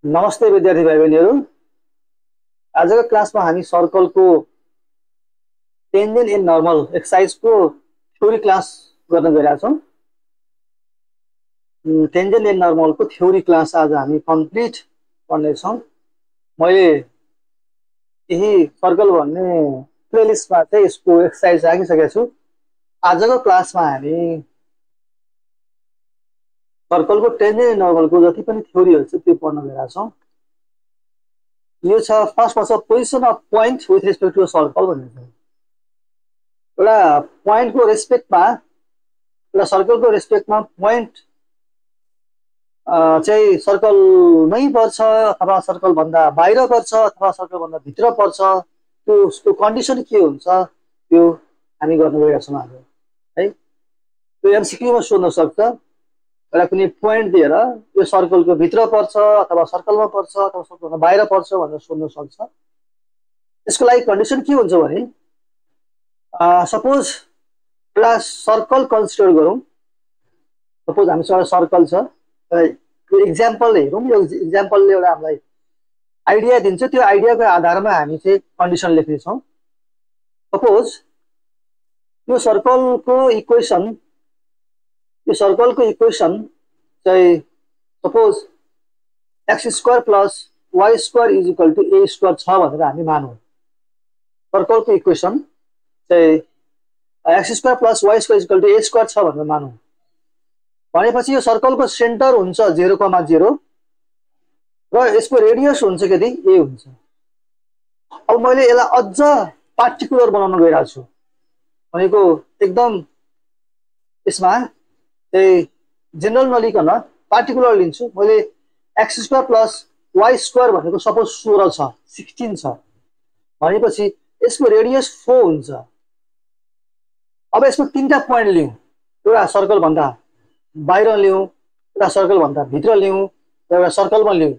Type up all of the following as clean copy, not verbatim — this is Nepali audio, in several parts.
नमस्ते विद्यार्थी भाइ बहिनीहरू। आजको क्लासमा हामी सर्कलको टेन्जेन्ट एन्ड नर्मल एक्सर्साइजको थ्योरी क्लास गर्न गइरहेका छौँ। टेन्जेन्ट एन्ड नर्मलको थ्योरी क्लास आज हामी कम्प्लिट गर्नेछौँ। मैले यही सर्कल भन्ने प्लेलिस्टमा चाहिँ यसको एक्सर्साइज राखिसकेको छु। आजको क्लासमा हामी सर्कलको टेन्जेन्ट एन्ड नर्मलको जति पनि थ्योरीहरू छ त्यो पढ्न गइरहेका छौँ। यो छ फर्स्टमा छ position of point with respect to circle भन्ने छ। एउटा पोइन्टको रेस्पेक्टमा एउटा सर्कलको रेस्पेक्टमा पोइन्ट चाहिँ सर्कलमै पर्छ अथवा सर्कलभन्दा बाहिर पर्छ अथवा सर्कलभन्दा भित्र पर्छ, त्यो उसको कन्डिसन के हुन्छ त्यो हामी गर्न गइरहेका छौँ आज है। त्यो एमसिक्यूमा सोध्न सक्छ। एउटा कुनै पोइन्ट दिएर यो सर्कलको भित्र पर्छ अथवा सर्कलमा पर्छ अथवा सर्कलभन्दा बाहिर पर्छ भनेर सोध्न सक्छ। यसको लागि कन्डिसन के हुन्छ भने सपोज एउटा सर्कल कन्सिडर गरौँ। सपोज हामीसँग एउटा सर्कल छ, यो इक्जाम्पल हेरौँ। यो इक्जाम्पलले एउटा हामीलाई आइडिया दिन्छ। त्यो आइडियाको आधारमा हामी चाहिँ कन्डिसन लेख्नेछौँ। सपोज यो सर्कलको इक्वेसन चाहिँ suppose x square plus y square is equal to a square छ भनेर हामी मानौँ। सर्कलको इक्वेसन चाहिँ x square plus y square is equal to a square छ भनेर मानौँ भनेपछि यो सर्कलको सेन्टर हुन्छ 0,0 र यसको रेडियस हुन्छ कति ए हुन्छ। अब मैले यसलाई अझ पार्टिकुलर बनाउन गइरहेको छु भनेको एकदम यसमा चाहिँ जेनरल नलिकन पार्टिकुलर लिन्छु। मैले x square plus y square भनेको सपोज 16 छ भनेपछि यसको रेडियस 4 हुन्छ। अब यसमा तीनटा पोइन्ट लिउँ। एउटा सर्कलभन्दा बाहिर लिउँ, एउटा सर्कलभन्दा भित्र लिउँ र एउटा सर्कलमा लिउँ।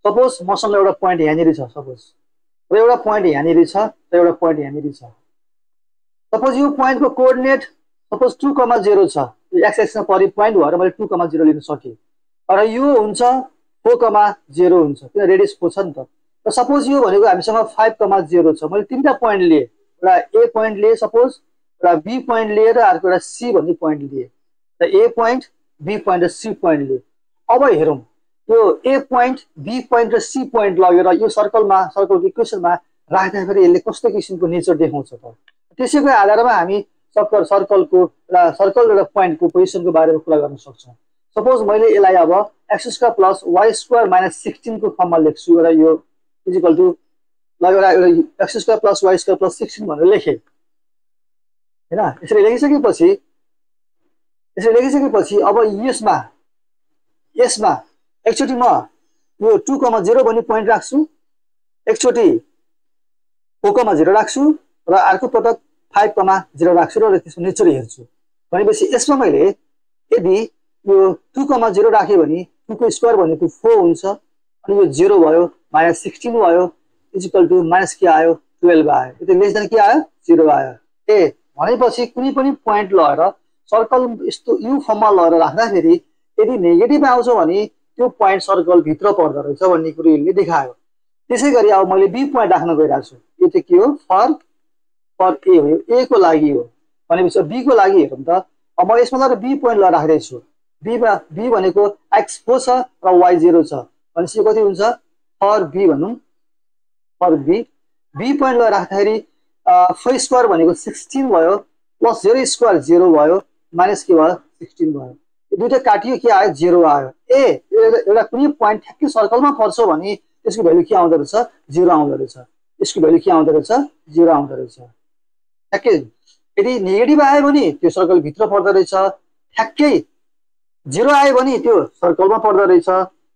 सपोज मसँग एउटा पोइन्ट यहाँनिर छ सपोज, र एउटा पोइन्ट यहाँनिर छ र एउटा पोइन्ट यहाँनिर छ। सपोज यो पोइन्टको कोअर्डिनेट सपोज 2,0 छ। एक्स एक्समा परि पोइन्ट भएर मैले 2,0 लिन सकेँ र यो हुन्छ 4,0 हुन्छ किन रेडियस 4 छ नि त। र सपोज यो भनेको हामीसँग 5,0 छ। मैले तीनटा पोइन्ट लिएँ। एउटा ए पोइन्ट लिएँ सपोज, एउटा बी पोइन्ट लिएर अर्को एउटा सी भन्ने पोइन्ट लिएँ र ए पोइन्ट बी पोइन्ट र सी पोइन्ट लिएँ। अब हेरौँ यो ए पोइन्ट बी पोइन्ट र सी पोइन्ट लगेर यो सर्कलको इक्वेसनमा राख्दाखेरि यसले कस्तो किसिमको नेचर देखाउँछ त। त्यसैको आधारमा हामी सर्कलको एउटा पोइन्टको पोजिसनको बारेमा कुरा गर्न सक्छौँ। सपोज मैले यसलाई अब x square plus y square minus 16 को फर्ममा लेख्छु र यो इजिकल टु एउटा x square plus y square plus 16 भनेर लेखेँ होइन। यसरी लेखिसकेपछि अब यसमा एकचोटि म यो 2,0 भन्ने पोइन्ट राख्छु, एकचोटि 4,0 राख्छु र अर्को पटक 5,0 राख्छु र त्यसको नेचर हेर्छु भनेपछि यसमा मैले यदि यो 2,0 राखेँ भने 2 को स्क्वायर भनेको 4 हुन्छ अनि यो 0 भयो माइनस 16 भयो इजिकल टु माइनस के आयो 12 आयो। यो लेस देन के आयो 0 आयो। ए भनेपछि कुनै पनि पोइन्ट लगेर सर्कल यस्तो यु फर्ममा लगेर राख्दाखेरि यदि नेगेटिभ आउँछ भने त्यो पोइन्ट सर्कल भित्र पर्दो रहेछ भन्ने कुरो यसले देखायो। त्यसै गरी अब मैले बी पोइन्ट राख्न गइरहेको छु। यो चाहिँ के हो फर ए हो, ए को लागि हो भनेपछि बी को लागि हेरौँ त। अब म यसमा लगेर बी पोइन्ट लगाएर राख्दैछु। बी भनेको एक्स 4 छ र वाई 0 छ भनेपछि कति हुन्छ फर बी भनौँ। फर बी पोइन्ट लगाएर राख्दाखेरि 4 स्क्वायर भनेको 16 भयो प्लस 0 स्क्वायर 0 भयो माइनस के भयो 16 भयो। यो दुइटा काटियो के आयो 0 आयो। ए एउटा कुनै पोइन्ट ठ्याक्कै सर्कलमा पर्छ भने त्यसको भ्यालु के आउँदो रहेछ 0 आउँदो रहेछ। यसको भ्यालु के आउँदो रहेछ 0 आउँदो रहेछ ठ्याक्कै। यदि नेगेटिभ आयो भने त्यो सर्कल भित्र पर्दो रहेछ, ठ्याक्कै 0 आयो भने त्यो सर्कलमा पर्दो रहेछ।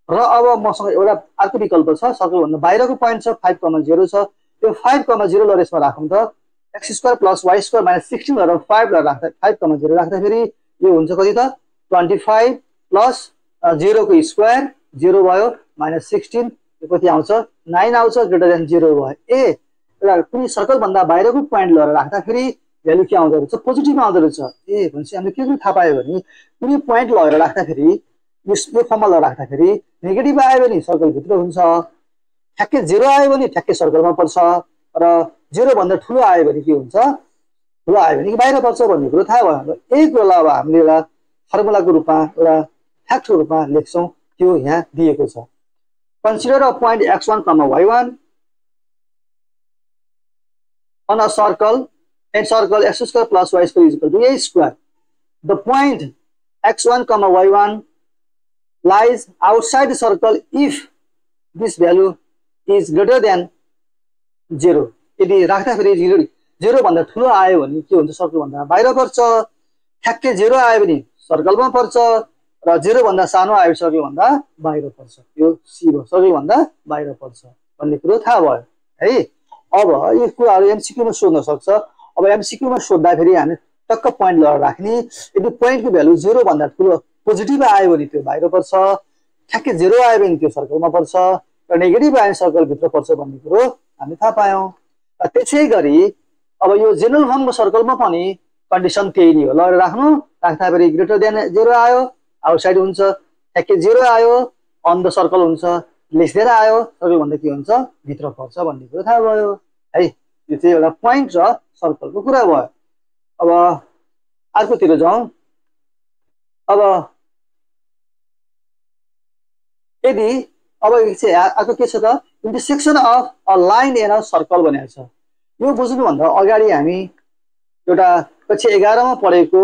र अब मसँग एउटा अर्को विकल्प छ, सर्कलभन्दा बाहिरको पोइन्ट छ 5,0 छ। त्यो 5,0 ल यसमा राखौँ त। X square plus y square minus 16 गरेर 5,0 राख्दाखेरि यो हुन्छ कति त 25 प्लस 0 को स्क्वायर 0 भयो माइनस 16 यो कति आउँछ 9 आउँछ ग्रेटर देन 0 भयो। ए एउटा कुनै सर्कलभन्दा बाहिरको पोइन्ट लिएर राख्दाखेरि भ्यालु के आउँदो रहेछ पोजिटिभ आउँदो रहेछ। ए भनेपछि हामीले के थाहा पायो भने कुनै पोइन्ट लगेर राख्दाखेरि यो फर्मुला राख्दाखेरि नेगेटिभ आयो भने सर्कलभित्र हुन्छ, ठ्याक्कै 0 आयो भने ठ्याक्कै सर्कलमा पर्छ, र 0 भन्दा ठुलो आयो भने के हुन्छ, ठुलो आयो भने बाहिर पर्छ भन्ने कुरो थाहा भयो। यही कुरालाई अब हामीले एउटा फर्मुलाको रूपमा एउटा फ्याक्टको रूपमा लेख्छौँ, त्यो यहाँ दिएको छ। Consider a point x1, y1 on a circle and circle x square plus y square is equal to a square. The point x1, y1 lies outside the circle if this value is greater than 0. यदि राख्दाखेरि 0 भन्दा ठुलो आयो भने के हुन्छ, सर्कल भन्दा बाहिर पर्छ, ठ्याक्कै 0 आयो भने सर्कलमा पर्छ, र 0 भन्दा सानो आयो सर्कल भन्दा बाहिर पर्छ। यो सी हो, सर्कल भन्दा बाहिर पर्छ भन्ने कुरो थाहा भयो है। अब यो कुराहरु एमसीक्यू मा सोध्न सक्छ। अब एमसीक्यू मा सोध्दाखेरि हामी टक्क पोइन्ट लगाएर राख्ने, यदि पोइन्टको भ्यालु 0 भन्दा ठुलो पोजिटिभ आयो भने त्यो बाहिर पर्छ, ठ्याक्कै 0 आयो भने त्यो सर्कलमा पर्छ, र नेगेटिभ आयो भने सर्कल भित्र पर्छ भन्ने कुरो हामी थाहा पायौं। त्यसैगरी अब यो जेनरल फर्मको सर्कलमा पनि कन्डिसन त्यही नै हो। लगाएर राख्नु, राख्दाखेरि ग्रेटर देन 0 आयो आउटसाइड हुन्छ, ठ्याक्कै 0 आयो अन द सर्कल हुन्छ, लेस देन आयो सर्कल भन्दा के हुन्छ, भित्र पर्छ भन्ने कुरो थाहा भयो है। यो चाहिँ एउटा पोइन्ट र सर्कलको कुरा भयो। अब अर्कोतिर जाउँ। अब यदि अब चाहिँ अर्को के छ त, intersection of a line and a circle भनेको छ। यो बुझ्नुभन्दा अगाडि हामी एउटा कक्षा 11 मा पढेको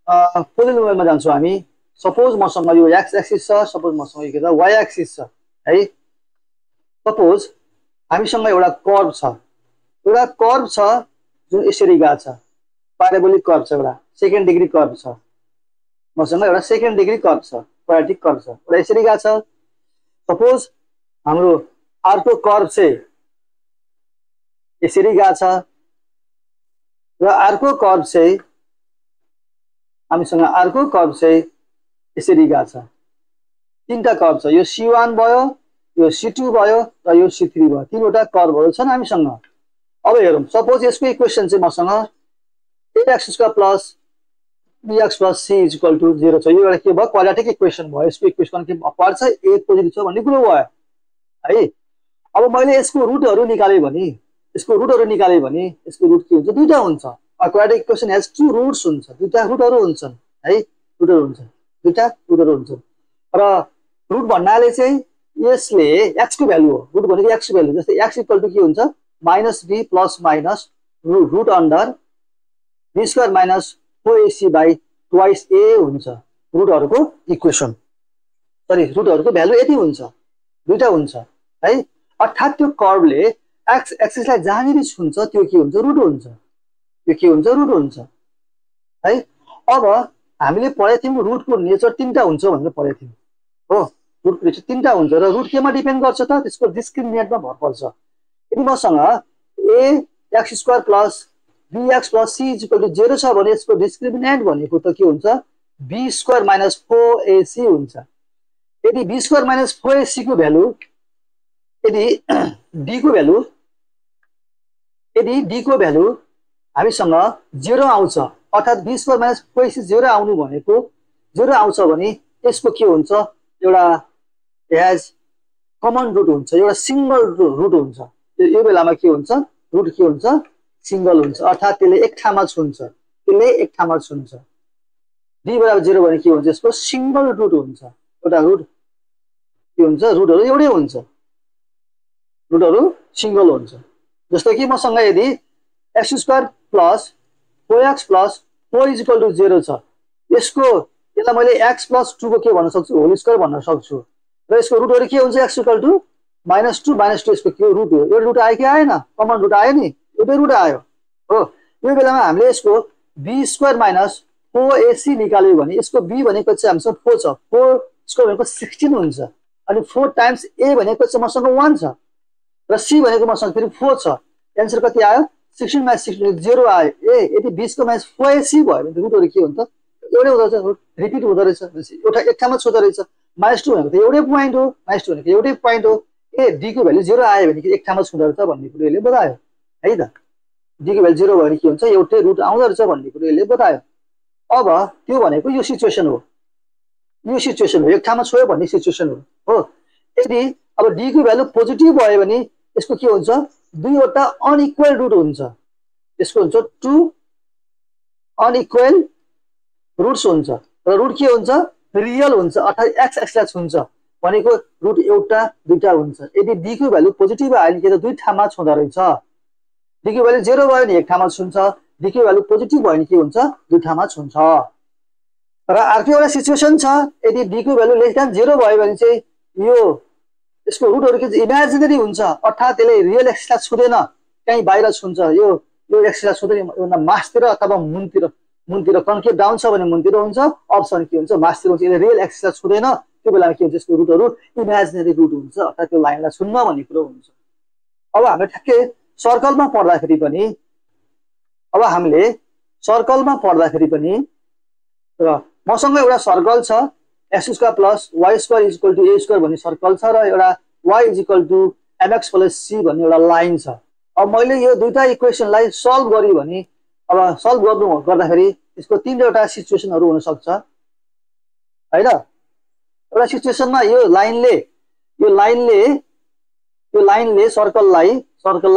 पोलिनोमियलमा जान्छौँ हामी। सपोज मसँग यो एक्स एक्सिस छ, सपोज मसँग यो के छ वाइ एक्सिस छ है। सपोज हामीसँग एउटा कर्व छ जुन यसरी गएको छ, प्याराबोलिक कर्व छ, एउटा सेकेन्ड डिग्री कर्व छ। मसँग एउटा सेकेन्ड डिग्री कर्व छ, क्वाड्रेटिक कर्व छ, एउटा यसरी गएको छ। सपोज हाम्रो अर्को कर्व चाहिँ यसरी गएको छ, र अर्को कर्व चाहिँ हामीसँग अर्को कर्व चाहिँ यसरी गएको छ। तीनटा कर्व छ, यो C1 भयो, यो C2 भयो, र यो C3 भयो। तीनवटा कर्वहरू छन् हामीसँग। अब हेरौँ, सपोज यसको इक्वेसन चाहिँ मसँग ax² plus bx plus c is equal to 0 छ। यो एउटा के भयो, क्वाड्रेटिक इक्वेसन भयो। यसको इक्वेसन के पर्छ, a पोजिटिभ छ भन्ने कुरो भयो है। अब मैले यसको रुटहरू निकाले भने यसको रुट के हुन्छ, दुईटा हुन्छ। Quadratic equation has two roots हुन्छ, दुईटा रुटहरू हुन्छन् है, दुईटा रुटहरू हुन्छन्। र रुट भन्नाले चाहिँ यसले x को भ्यालु हो, रुट भनेको x को भ्यालु। जस्तै x इक्वल टू के हुन्छ, -b plus minus root under b square minus 4ac by twice a हुन्छ रुटहरूको इक्वेसन। सरी, रुटहरूको भ्यालु यति हुन्छ, दुईटा हुन्छ है। अर्थात् त्यो कर्वले एक्स एक्सिसलाई जहाँनिर छुन्छ त्यो के हुन्छ, रुट हुन्छ। त्यो के हुन्छ, रुट हुन्छ है। अब हामीले पढेको थियौँ रुटको नेचर तीनटा हुन्छ भनेर पढेको थियौँ हो। रुटको नेचर तीनटा हुन्छ र रुट केमा डिपेन्ड गर्छ त, त्यसको डिस्क्रिमिनेन्टमा भर पर्छ। यदि मसँग ax² plus bx plus c is equal to 0 छ भने यसको डिस्क्रिमिनेन्ट भनेको त के हुन्छ, b² माइनस 4ac हुन्छ। यदि b² माइनस 4ac को भ्यालु, यदि d को भ्यालु हामीसँग 0 आउँछ, अर्थात् b² माइनस 4ac 0 आउनु भनेको 0 आउँछ भने यसको के हुन्छ, एउटा एज कमन रुट हुन्छ, एउटा सिंगल रुट हुन्छ। यो बेलामा के हुन्छ, रुट के हुन्छ, सिंगल हुन्छ। अर्थात् त्यसले एक ठाउँमा छुन्छ। d बराबर 0 भने के हुन्छ, यसको सिंगल रुट हुन्छ। एउटा रुट के हुन्छ, रुटहरू एउटै हुन्छ, रुटहरू सिंगल हुन्छ। जस्तो कि मसँग यदि x² plus 4x plus 4 is equal to 0 छ, यसलाई मैले x प्लस 2 को के भन्न सक्छु, होल स्क्वायर भन्न सक्छु। र यसको रुटहरू के हुन्छ, x इक्वल टू -2 यसको के रुट हो। यो रुट आयो कि आएन, कमन रुट आयो नि, एउटै रुट आयो हो। यो बेलामा हामीले यसको b² माइनस 4ac निकाल्यो भने यसको b भनेको चाहिँ हामीसँग 4 छ, 4 स्क्वायर भनेको 16 हुन्छ, अनि 4 टाइम्स a भनेको चाहिँ मसँग 1 छ, र c भनेको मसँग फेरि 4 छ। एन्सर कति आयो, 16 माइनस 16 0 आयो। यदि 20 को माइनस 4ac भयो भने रुटहरू के हुन्छ, एउटै हुँदो रहेछ, रुट रिपिट हुँदो रहेछ, एउटा एक ठाउँमा छुँदो रहेछ। -2 भनेको त एउटै पोइन्ट हो, -2 भनेको एउटै पोइन्ट हो। d को भ्यालु 0 आयो भने एक ठाउँमा छुँदो रहेछ भन्ने कुरो यसले बतायो है त। d को भ्यालु 0 भयो भने के हुन्छ, एउटै रुट आउँदो रहेछ भन्ने कुरो यसले बतायो। अब त्यो भनेको यो सिचुएसन हो। यो सिचुएसन हो, एक ठाउँमा छोयो भन्ने सिचुएसन हो। यदि अब डी को भ्यालु पोजिटिभ भयो भने यसको के हुन्छ, दुईवटा अनइक्वल रुट हुन्छ। यसको हुन्छ टु अनइक्वल रुट्स हुन्छ र रुट के हुन्छ, रियल हुन्छ, अर्थात् एक्स एक्सलाई छुन्छ भनेको रुट एउटा दुईटा हुन्छ। यदि डी को भ्यालु पोजिटिभ आयो भने के त दुई ठाउँमा छुँदो रहेछ। डी को भ्यालु 0 भयो भने एक ठाउँमा छुन्छ, डी को भ्यालु पोजिटिभ भयो भने के हुन्छ, दुई ठाउँमा छुन्छ। र अर्को एउटा सिचुएसन छ, यदि डी को भ्यालु लेस देन 0 भयो भने चाहिँ यो यसको रुटहरु के इमेजिनरी हुन्छ, अर्थात् त्यसले रियल एक्सलाई छुँदैन, कहीँ बाहिर छुन्छ। यो एक्सलाई छुँदैन, यो मासतिर अथवा मुनतिर कन्केभ डाउन छ भने मुनतिर हुन्छ, अप्सन के हुन्छ, मासतिर हुन्छ। यसले रियल एक्सलाई छुँदैन, त्यो बेलामा के हुन्छ, यसको रुटहरु इमेजिनरी रुट हुन्छ, अर्थात् त्यो लाइनलाई छुन्न भन्ने कुरो हुन्छ। अब हामीले ठ्याक्कै सर्कलमा पढ्दाखेरि पनि र मसँग एउटा सर्कल छ x² + y² = a² भन्ने सर्कल छ र एउटा y = mx + c भन्ने एउटा लाइन छ। अब मैले यो दुईटा इक्वेसनलाई सल्भ गरे भने अब सल्भ गर्दाखेरि यसको तीनवटा सिचुएसनहरु हुन सक्छ हैन। एउटा सिचुएसनमा यो लाइनले सर्कललाई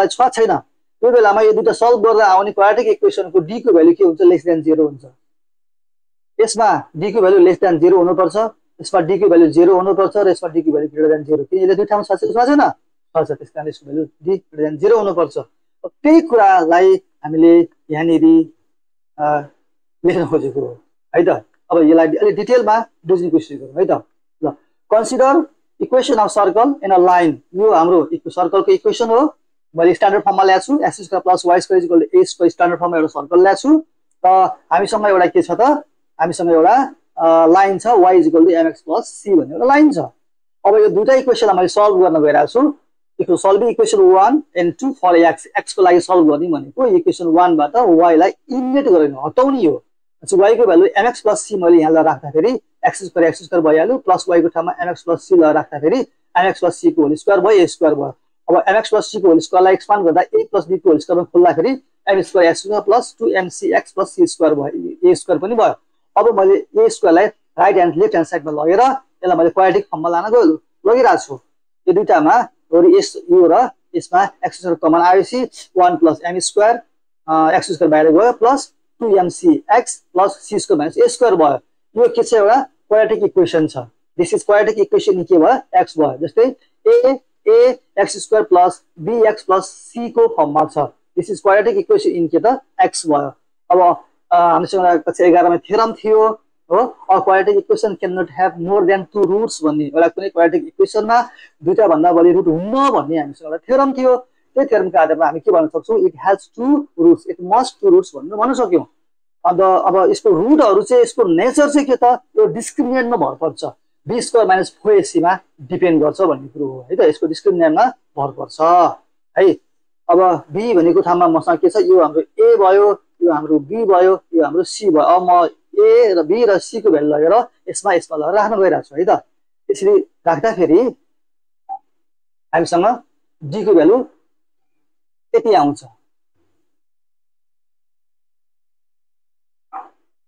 छ छैन, त्यो बेलामा यो दुईटा सल्भ गर्दा आउने क्वाड्रेटिक इक्वेसनको डी को भ्यालु के हुन्छ, लेस देन 0 हुन्छ। यसमा डी को भ्यालु लेस देन 0 हुनुपर्छ, यसमा डी को भ्यालु 0 हुनुपर्छ र यसमा डी को भ्यालु ग्रेटर देन 0। किन यसले दुई ठाउँमा छ छैन, छ, त्यसकारण यसको भ्यालु डी ग्रेटर देन 0 हुनुपर्छ। त्यही कुरालाई हामीले यहाँनेरि लेख्न खोजेको हो है त। अब यसलाई अलि डिटेलमा बुझ्ने कोसिस गरौँ है त। ल, consider equation of circle in a line. यो हाम्रो सर्कलको इक्वेसन हो। मैले स्ट्यान्डर्ड फर्ममा ल्याएको छु, x² + y² = a² स्ट्यान्डर्ड फर्ममा एउटा सर्कल ल्याएको छु र हामीसँग एउटा के छ त, हामीसँग एउटा लाइन छ y = mx + c भन्ने एउटा लाइन छ। अब यो दुईटा इक्वेसनलाई मैले सल्भ गर्न गइरहेको छु। Equation solving equation 1 and 2 for x को लागि सल्भ गर्ने भनेको इक्वेसन 1 बाट y लाई इलिमिनेट गर्ने हटाउने हो। y को भ्यालु mx + c मैले यहाँ राख्दाखेरि x² भइहाल्यो, प्लस y को ठाउँमा mx + c राख्दाखेरि mx + c को होल स्क्वायर भयो, a² भयो। अब mx + c को होल स्क्वायरलाई एक्सपान्ड गर्दा a + b को होल स्क्वायरमा खोल्दाखेरि m² x² + 2mcx + c² भयो, a² पनि भयो। अब मैले a² लाई राइट ह्यान्ड लेफ्ट ह्यान्ड साइडमा लगेर यसलाई मैले क्वाड्रेटिक फर्ममा लान लगिरहेको छु। यो दुईटामा यो र यसमा x² कमन आएपछि 1 + m² x² बाहिर गयो प्लस 2mcx + c² - a² भयो। यो के छ, एउटा क्वाड्रेटिक इक्वेसन छ। दिस इज क्वाड्रेटिक इक्वेसन के भयो, x भयो। जस्तै a x² + bx + c को फर्ममा छ। This is quadratic equation in के त x भयो। अब हामीसँग कक्षा 11 मा थ्योरम थियो हो, a quadratic equation can not have more than 2 roots भन्ने। एउटा कुनै क्वाड्रेटिक इक्वेसनमा दुईटा भन्दा बढी रुट हुन्न भन्ने हामीसँग एउटा थ्योरम थियो। त्यो थ्योरमको आधारमा हामी के भन्न सक्छौं, it has 2 roots, it must 2 roots भन्न सक्यौं। अब यसको रुटहरु चाहिँ, यसको नेचर चाहिँ के त, यो डिस्क्रिमिनेन्टमा भर पर्छ, b² - 4ac मा डिपेन्ड गर्छ भन्ने कुरो हो है त। यसको डिस्क्रिमिनेन्टमा भर पर्छ है। अब b भनेको ठाउँमा मसँग के छ, यो हाम्रो a भयो, यो हाम्रो b भयो, यो हाम्रो c भयो। अब म a र b र c को भ्यालु लगेर यसमा लगेर राख्न गइरहेको छु है त। यसरी राख्दाखेरि हामीसँग d को भ्यालु यति आउँछ।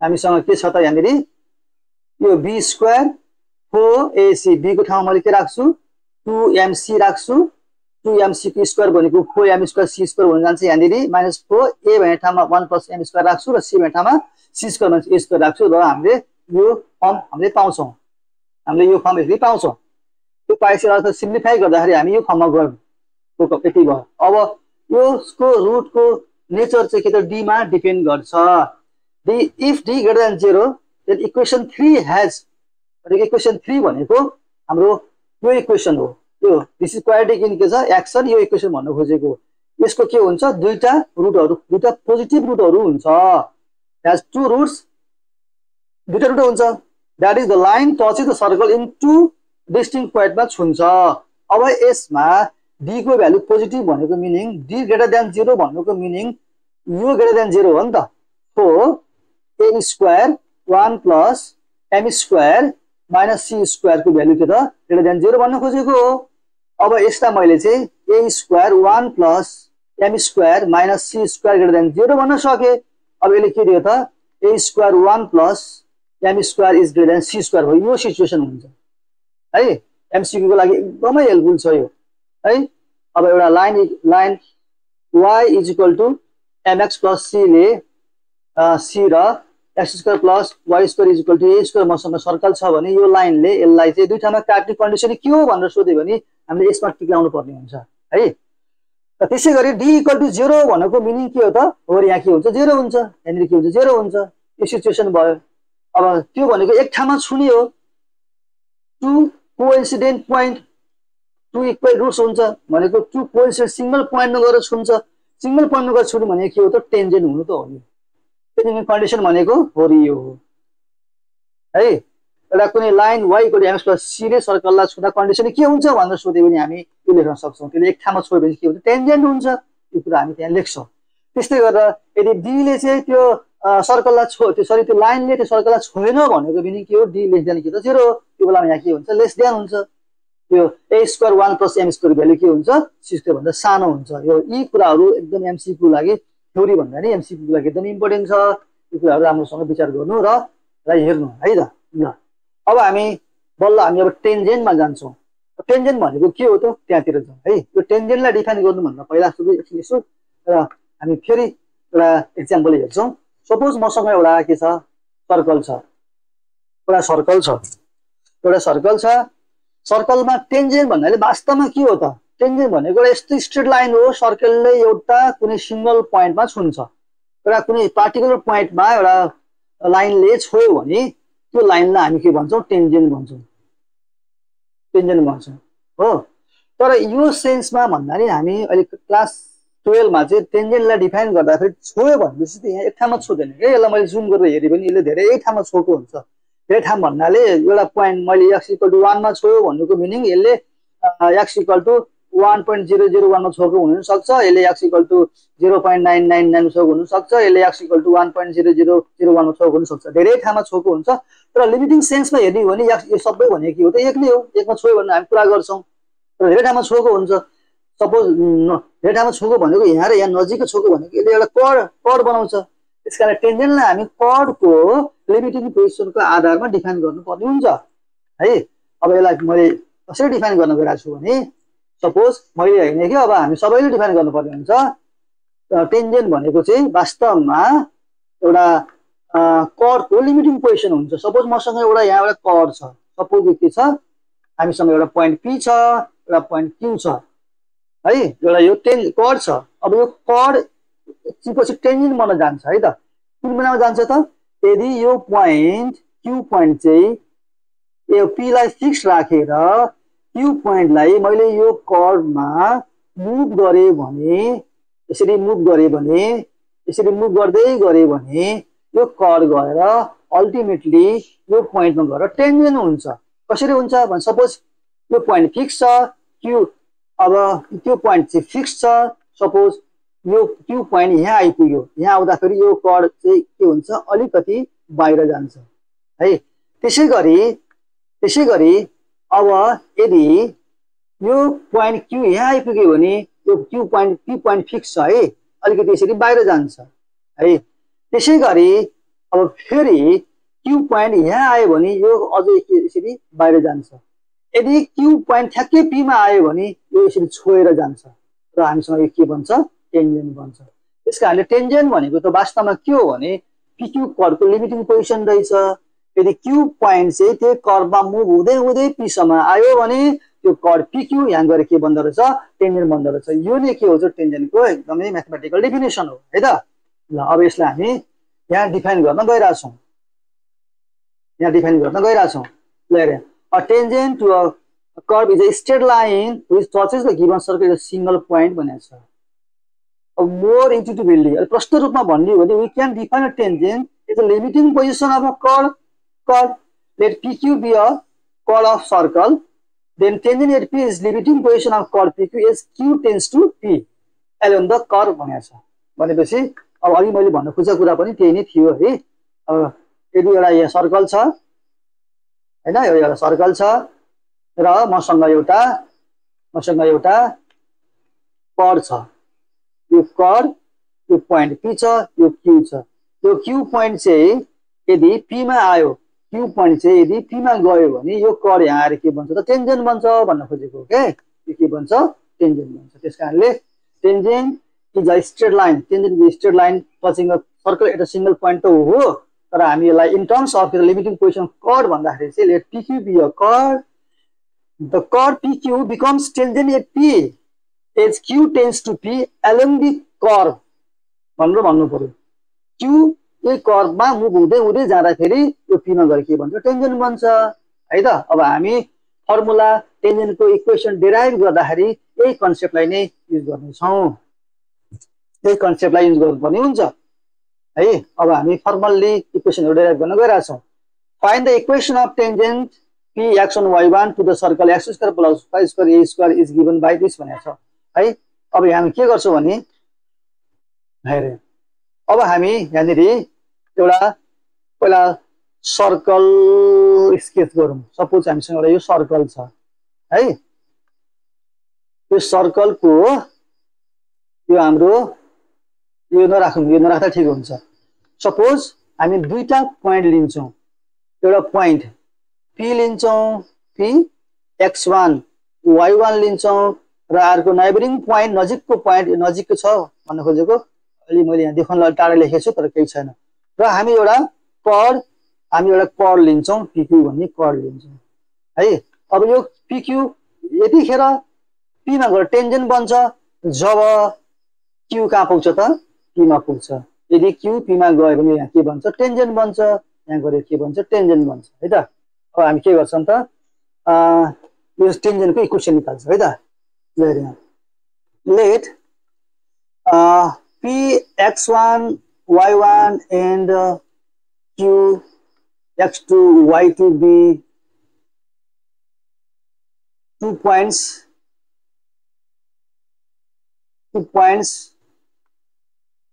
हामीसँग के छ त, यहाँनेरि यो b² 4ac, b को ठाउँमा मैले के राख्छु, 2mc राख्छु। 2mc को स्क्वायर भनेको 4m² c² हुन जान्छ। यहाँनेरि -4 a भन्ने ठाउँमा 1 + m² राख्छु र c भन्ने ठाउँमा c² - a² राख्छु र हामीले यो फर्म हामीले पाउँछौं। हामीले यो फर्म यसरी पाउँछौं। त्यो पाएपछि अर्थ सिम्प्लिफाई गर्दाखेरि हामी यो फर्ममा गयौं, त्यो यति भयो। अब यसको रुटको नेचर चाहिँ के त, d मा डिपेन्ड गर्छ। if d greater than 0 then equation 3 has, equation 3 भनेको हाम्रो यो इक्वेसन हो। यो दिस इज क्वाड्रेटिक इन के छ, एक्सन यो इक्वेसन भन्न खोजेको। यसको के हुन्छ, दुईटा रुटहरु, दुईटा पोजिटिभ रुटहरु हुन्छ। हैज 2 रुट्स, दुईटा रुट हुन्छ। That is the line touches the circle in 2 distinct पोइन्टमा छुन्छ। अब यसमा d को भ्यालु पोजिटिभ भनेको मिनिङ d ग्रेटर देन 0 भन्नुको मिनिङ यो ग्रेटर देन 0 हो नि त। सो a² 1 + m² - c² को भ्यालु के त ग्रेटर देन 0 भन्न खोजेको हो। अब यसलाई मैले चाहिँ a² 1 + m² - c² greater than 0 भन्न सके। अब यसले के दियो त, a² 1 + m square is greater than c square भयो, यो सिचुएसन हुन्छ है। एमसीक्यू को लागि एकदमै हेल्पफुल छ यो है। अब एउटा line y is equal to mx plus c ले c र x square plus y square is equal to a square मसँग सर्कल छ भने यो लाइनले यसलाई चाहिँ दुई ठाउँमा काट्ने कन्डिसन के हो भनेर सोध्यो भने हामीले यसमा टिक लाउनु पर्ने हुन्छ है। र त्यसै गरी d इक्वल टु 0 भनेको मिनिङ के हो त, हो यहाँ के हुन्छ 0 हुन्छ, यहाँनिर के हुन्छ 0 हुन्छ, यो सिचुएसन भयो। अब त्यो भनेको एक ठाउँमा छुने हो, two coincident point, two equal roots हुन्छ भनेको टु कोइन्सिडेन्ट सिंगल पोइन्टमा गएर छुन्छ, सिंगल पोइन्टमा गएर छुनु भने के हो त टेन्जेन्ट हुनु त हो नि। टेन्जेन्ट कन्डिसन भनेको हो यो हो है। एउटा कुनै line y equal to mx plus c ले सर्कललाई छुँदा कन्डिसन के हुन्छ भनेर सोध्यो भने हामी यो लेख्न सक्छौँ। त्यसले एक ठाउँमा छोड्यो भने के हुन्छ टेन्जेन्ट हुन्छ, यो कुरा हामी त्यहाँ लेख्छौँ। त्यस्तै गरेर यदि d ले चाहिँ त्यो सर्कललाई त्यो लाइनले त्यो सर्कललाई छोएन भनेको मिनिङ के हो, d लेस देन के त 0, त्यो बेलामा यहाँ के हुन्छ लेस देन हुन्छ। यो a square 1 plus m square value के हुन्छ c स्क्वायर भन्दा सानो हुन्छ। यो यी कुराहरू एकदम एमसीक्यू लागि थ्योरी भन्दा नि एमसीक्यू लागि एकदम इम्पोर्टेन्ट छ। यो कुराहरू राम्रोसँग विचार गर्नु र हेर्नु है त। ल अब हामी बल्ल हामी अब टेन्जेन्टमा जान्छौँ। टेन्जेन्ट भनेको के हो त त्यहाँतिर जाउँ है। यो टेन्जेन्टलाई डिफाइन गर्नुभन्दा पहिला एकछिन यसो र हामी फेरि एउटा एक्जाम्पल हेर्छौँ। सपोज मसँग एउटा के छ सर्कल छ, एउटा सर्कल छ, एउटा सर्कल छ। सर्कलमा टेन्जेन्ट भन्नाले वास्तवमा के हो त, टेन्जेन्ट भनेको एउटा यस्तो स्ट्रेट लाइन हो, सर्कलले एउटा कुनै सिंगल पोइन्टमा छुन्छ। एउटा कुनै पार्टिकुलर पोइन्टमा एउटा लाइनले छोयो भने त्यो लाइनलाई हामी के भन्छौँ टेन्जेन्ट भन्छौँ, टेन्जेन्ट भन्छौँ हो। तर यो सेन्समा भन्दा नि हामी अहिले क्लास 12 मा चाहिँ टेन्जेन्टलाई डिफाइन गर्दाखेरि छोयो भनेपछि त यहाँ एक ठाउँमा छोदैन के। यसलाई मैले जुम गरेर हेरेँ भने यसले धेरै ठाउँमा छोएको हुन्छ। धेरै ठाउँ भन्नाले एउटा पोइन्ट मैले x इक्वल टु 1 मा छोयो भन्नुको मिनिङ यसले x इक्वल टु 1.001 मा छोएको हुनसक्छ, यसले x इक्वल टु 0.999 छोएको हुनसक्छ, यसले x इक्वल टु 1.0001 मा छोएको हुनसक्छ। धेरै ठाउँमा छोएको हुन्छ। तर लिमिटिङ सेन्समा हेर्ने हो भने यो सबै भनेको के हो त एक नै हो, एकमा छोयो भने हामी कुरा गर्छौँ। तर धेरै ठाउँमा छोएको हुन्छ। सपोज धेरै ठाउँमा छोएको भनेको यहाँ र यहाँ नजिकै छोएको भनेको यसले एउटा कर्ड बनाउँछ। त्यसकारण टेन्जेन्टलाई हामी कर्डको लिमिटिङ पोजिसनको आधारमा डिफाइन गर्नुपर्ने हुन्छ है। अब यसलाई मैले कसरी डिफाइन गर्न गइरहेको छु भने सपोज मैले होइन कि अब हामी सबैले डिफाइन गर्नुपर्ने हुन्छ। टेन्जेन्ट भनेको चाहिँ वास्तवमा एउटा कर्डको लिमिटिङ पोजिसन हुन्छ। सपोज मसँग एउटा यहाँ एउटा कर्ड छ, सपोज यो के छ हामीसँग एउटा पोइन्ट P छ, एउटा पोइन्ट Q छ है, एउटा यो कर्ड छ। अब यो कर्ड पछि टेन्जेन्ट बन्न जान्छ है त। कुन बेलामा जान्छ त, यदि यो पोइन्ट Q पोइन्ट चाहिँ यो P लाई फिक्स राखेर Q पोइन्टलाई मैले यो कर्डमा मुभ गरेँ भने, यसरी मुभ गरेँ भने, यसरी मुभ गर्दै गरेँ भने यो कर्ड गएर अल्टिमेटली यो पोइन्टमा गएर टेन्जेन्ट हुन्छ। कसरी हुन्छ भने सपोज यो पोइन्ट फिक्स छ Q, अब त्यो पोइन्ट चाहिँ फिक्स छ। सपोज यो Q पोइन्ट यहाँ आइपुग्यो, यहाँ आउँदाखेरि यो कर्ड चाहिँ के हुन्छ अलिकति बाहिर जान्छ है। त्यसै गरी अब यदि यो पोइन्ट Q यहाँ आइपुग्यो भने यो Q point P point fix छ है, अलिकति यसरी बाहिर जान्छ है। त्यसै गरी अब फेरि Q पोइन्ट यहाँ आयो भने यो अझै यसरी बाहिर जान्छ। यदि Q पोइन्ट ठ्याक्कै P मा आयो भने यो यसरी छोएर जान्छ र हामीसँग यो के भन्छ टेन्जेन्ट भन्छ। त्यसकारणले टेन्जेन्ट भनेको त वास्तवमा के हो भने PQ कर्डको लिमिटिङ पोजिसन रहेछ। यदि Q पोइन्ट चाहिँ त्यो कर्डमा मुभ हुँदै हुँदै P सम्म आयो भने त्यो कर्ड PQ यहाँ गएर के बन्दो रहेछ टेन्जेन्ट बन्दो रहेछ। यो नै के हो टेन्जेन्टको एकदमै म्याथमेटिकल डेफिनेसन हो है त। ल अब यसलाई हामी यहाँ डिफाइन गर्न गइरहेछौँ, यहाँ डिफाइन गर्न गइरहेछौँ। ल हेर, a tangent to a curve is a straight line which touches the given circle at a single point भनेको छ। अब मोर इन्ट्युटिभली प्रष्ट रूपमा भन्ने हो भने we can define a tangent as a limiting position of a curve. Let PQ be a chord of circle, then tangent at P is limiting position of chord PQ as Q tends to P along the curve भनेको छ। भनेपछि अब अघि मैले भन्न खोजेको कुरा पनि त्यही नै थियो है। अब यदि एउटा यहाँ सर्कल छ हैन, यो एउटा सर्कल छ र मसँग एउटा कर्ड छ। यो कर्ड, यो पोइन्ट P छ, यो Q छ। यो Q पोइन्ट चाहिँ यदि P मा आयो क्यू पोइन्ट चाहिँ यदि पीमा गयो भने यो कर्ड यहाँ आएर के बन्छ त टेन्जेन्ट बन्छ भन्न खोजेको के यो के बन्छ टेन्जेन्ट बन्छ त्यसकारणले tangent is a straight line tangent is straight line touching a circle at a single point त हो तर हामी यसलाई in terms of limiting position chord भन्दाखेरि चाहिँ let PQ be a chord the chord PQ becomes tangent at P as Q tends to P along the curve भनेर भन्नु पर्यो Q यही कर्वमा मुभ हुँदै हुँदै जाँदाखेरि यो पीमा गएर के भन्छ टेन्जेन्ट बन्छ है त अब हामी फर्मुला टेन्जेन्टको इक्वेसन डेराइभ गर्दाखेरि यही कन्सेप्टलाई नै युज गर्नेछौँ यही कन्सेप्टलाई युज गर्नुपर्ने हुन्छ है अब हामी फर्मल्ली इक्वेसनहरु डेराइभ गर्न गइरहेछौँ find the equation of tangent Px1 y1 to the circle x square plus y square a square is given by this भनेको छ है अब यहाँ के गर्छौँ भने हेरे अब हामी यहाँनिर एउटा पहिला सर्कल स्केच गरौँ सपोज हामीसँग एउटा यो सर्कल छ है यो सर्कलको यो हाम्रो यो नराख्दा ठिक हुन्छ सपोज हामी दुईटा पोइन्ट लिन्छौँ एउटा पोइन्ट P लिन्छौँ P x1 y1 लिन्छौँ र अर्को नाइबरिङ पोइन्ट नजिकको पोइन्ट नजिकको छ भन्न खोजेको अलि मैले यहाँ देखाउनलाई टाढा लेखेको छु तर केही छैन र हामी एउटा कर्ड लिन्छौँ PQ भन्ने कर्ड लिन्छौँ है अब यो PQ यतिखेर P मा गएर टेन्जेन्ट बन्छ जब Q कहाँ पुग्छ त P मा पुग्छ यदि Q P मा गयो भने यहाँ के बन्छ टेन्जेन्ट बन्छ यहाँ गएर के बन्छ टेन्जेन्ट बन्छ है त अब हामी के गर्छौं त यो टेन्जेन्टको इक्वेसन निकाल्छौं है त let Px1 y1 and Qx2 y2 be 2 points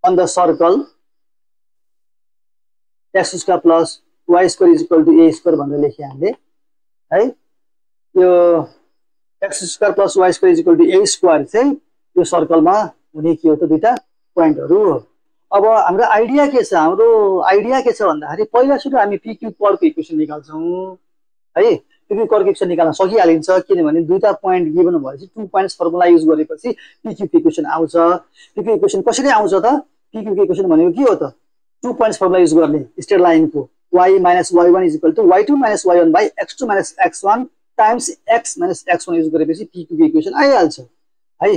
on the circle x square plus y square is equal to a square भनेर लेखे हामीले है यो x square plus y square is equal to a square चाहिँ यो सर्कलमा हुने के हो त दुईटा पोइन्टहरु अब हाम्रो आइडिया के छ भन्दाखेरि पहिला सुरु हामी PQ कर्डको इक्वेसन निकाल्छौं है PQ कर्डको इक्वेसन निकाल्न सकिहालिन्छ किनभने दुईटा पोइन्ट गिभन भएपछि 2 पोइन्ट्स फर्मुला युज गरेपछि PQ इक्वेसन आउँछ PQ इक्वेसन कसरी आउँछ त PQ इक्वेसन भनेको के हो त 2 पोइन्ट्स फर्मुला युज गर्ने स्ट्रेट लाइनको y minus y1 is equal to y2 minus y1 by x2 minus x1 times x minus x1 use गरेपछि PQ को इक्वेसन आइहाल्छ है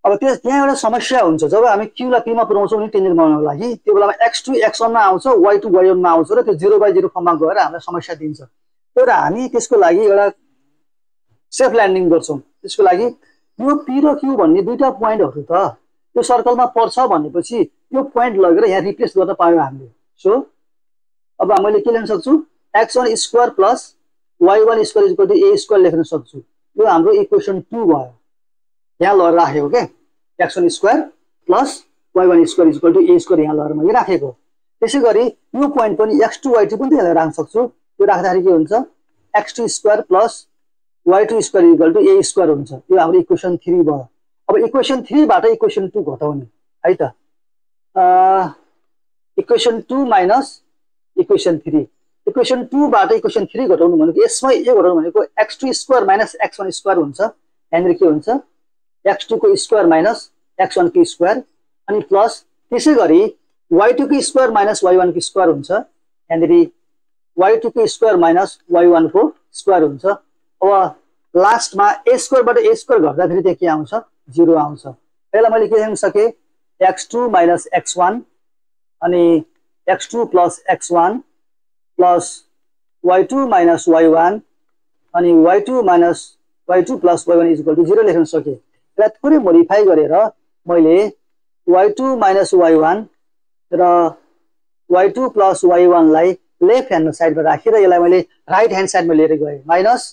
अब त्यहाँ एउटा समस्या हुन्छ जब हामी q लाई p मा पुर्याउँछौं नि टेन्जेन्ट बनाउनको लागि त्यो बेलामा x2 x1 मा आउँछ y2 y1 मा आउँछ र त्यो 0/0 फर्ममा गएर हामीलाई समस्या दिन्छ तर हामी त्यसको लागि एउटा सेफ ल्यान्डिङ गर्छौं त्यसको लागि यो p र q भन्ने दुईटा पोइन्टहरु त यो सर्कलमा पर्छ भनेपछि यो पोइन्ट लगेर यहाँ रिप्लेस गर्न पायौं हामीले सो अब मैले के लेख्न सक्छु x1 square plus y1 square is equal to a square लेख्न सक्छु यो हाम्रो इक्वेसन 2 भयो यहाँ लगेर राखेको के x1 square plus y1 square is equal to a square यहाँ लगेर मैले राखेको त्यसैगरी यो पोइन्ट पनि x2 y2 पनि त्यहाँ राख्न सक्छु यो राख्दाखेरि के हुन्छ x2 square plus y2 square is equal to a square हुन्छ यो हाम्रो इक्वेसन 3 भयो अब इक्वेसन 3 बाट इक्वेसन 2 घटाउने है त इक्वेसन 2 माइनस इक्वेसन 3 इक्वेसन 2 बाट इक्वेसन 3 घटाउनु भनेको यसमै ए घटाउनु भनेको x2 square minus x1 square हुन्छ यहाँ के हुन्छ x2 को स्क्वायर माइनस x1 को स्क्वायर अनि प्लस त्यसैगरी y2 को स्क्वायर माइनस y1 को स्क्वायर हुन्छ यहाँ y2 को स्क्वायर माइनस y1 को स्क्वायर हुन्छ अब लास्टमा a स्क्वायर बाट a स्क्वायर घटाउँदाखेरि त्यो के आउँछ 0 आउँछ यसलाई मैले के लेख्न सके x2 माइनस x1 अनि x2 plus x1 plus y2 minus y1 अनि y2 minus y2 plus y1 is equal to 0 लेख्न सके यसलाई थोरै मोडिफाई गरेर मैले y2 minus y1 र y2 plus y1 लाई लेफ्ट ह्यान्ड साइडमा राखेर यसलाई मैले राइट ह्यान्ड साइडमा लिएर गए माइनस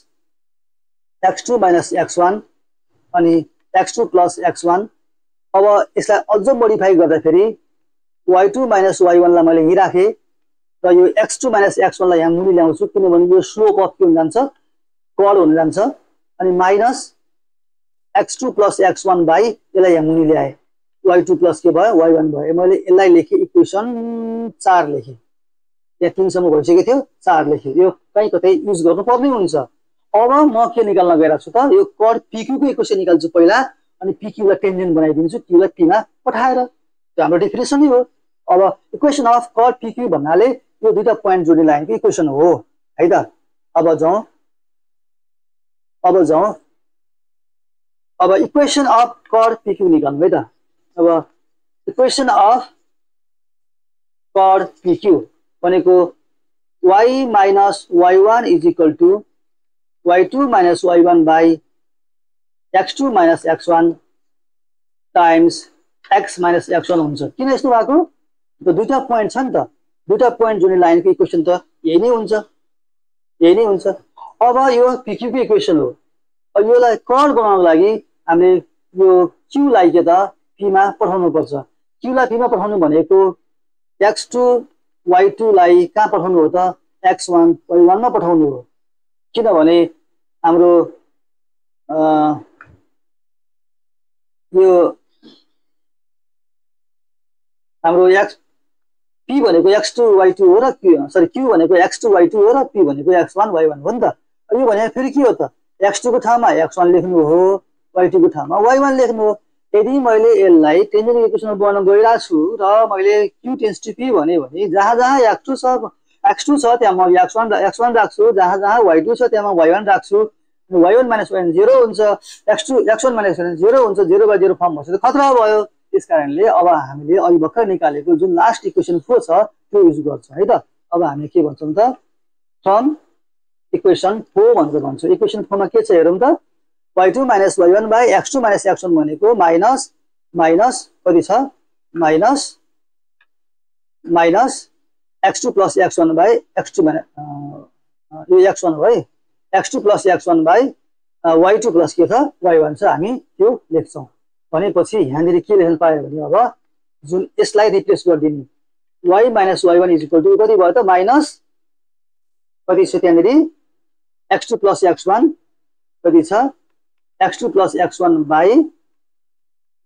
x2 minus x1 अनि x2 plus x1 अब यसलाई अझ मोडिफाई गर्दाखेरि y2 minus y1 लाई मैले यही राखे र यो x2 minus x1 लाई यहाँ मुनि ल्याउँछु किनभने यो स्लोप अफ के हुन जान्छ कर्ड हुन जान्छ अनि minus x2 plus x1 by यसलाई यहाँ मुनि ल्याए y2 plus के भयो y1 भयो मैले यसलाई लेखे इक्वेसन 4 लेखे यहाँ 3 सम्म भइसकेको थियो 4 लेख्यो यो कहीँ कतै युज गर्नु पर्ने हुन्छ अब म के निकाल्न गइरहेको छु त यो कड PQ को इक्वेसन निकाल्छु पहिला अनि PQ लाई टेन्जेन्ट बनाइदिन्छु Q लाई P मा पठाएर त्यो हाम्रो डेफिनेसन नै हो अब इक्वेसन अफ कड PQ भन्नाले यो दुईटा पोइन्ट जोड्ने लाइनको इक्वेसन हो है त अब जाउँ अब इक्वेसन अफ कड PQ निकाल्नु है त अब इक्वेसन अफ कड PQ भनेको y minus y1 is equal to y2 minus y1 by x2 minus x1 times x minus x1 हुन्छ किन यस्तो भएको त दुईटा पोइन्ट छ नि त दुईटा पोइन्ट जोड्ने लाइनको इक्वेसन त यही नै हुन्छ अब यो PQ को इक्वेसन हो अब योलाई कड बनाउनको लागि हामीले यो Q लाई के त P मा पठाउनु पर्छ Q लाई P मा पठाउनु भनेको x2 y2 लाई कहाँ पठाउनु हो त x1 y1 मा पठाउनु हो किनभने हाम्रो यो हाम्रो P भनेको x2 y2 हो र Q भनेको x2 y2 हो र P भनेको x1 y1 हो नि त यो भने फेरि के हो त x2 को ठाउँमा x1 लेख्नु हो y2 को ठाउँमा y1 लेख्नु हो यदि मैले यसलाई टेन्जेन्ट इक्वेसन बनाउन गइरहेको छु र मैले Q टेन्ड्स टु P भने जहाँ x2 छ त्यहाँ म x1 राख्छु जहाँ y2 छ त्यहाँ म y1 राख्छु y1 - y1 0 हुन्छ x1 - x1 0 हुन्छ 0 by 0 फर्म भएपछि खतरा भयो त्यसकारणले अब हामीले अघि भर्खर निकालेको जुन लास्ट इक्वेसन 4 छ त्यो युज गर्छौं है त अब हामी के भन्छौं त फ्रम इक्वेसन 4 भनेर भन्छौं इक्वेसन 4 मा के छ हेरौं त y2 - y1 by x2 - x1 भनेको माइनस कति छ minus x2 plus x1 by x2 यो x1 हो है x2 plus x1 by y2 plus के छ y1 छ हामी त्यो लेख्छौं भनेपछि यहाँनिर के लेख्न पाए भने अब जुन यसलाई रिप्लेस गर्दिनु y minus y1 is equal to कति भयो त माइनस कति छ त्यहाँनिर x2 plus x1 कति छ x2 plus x1 by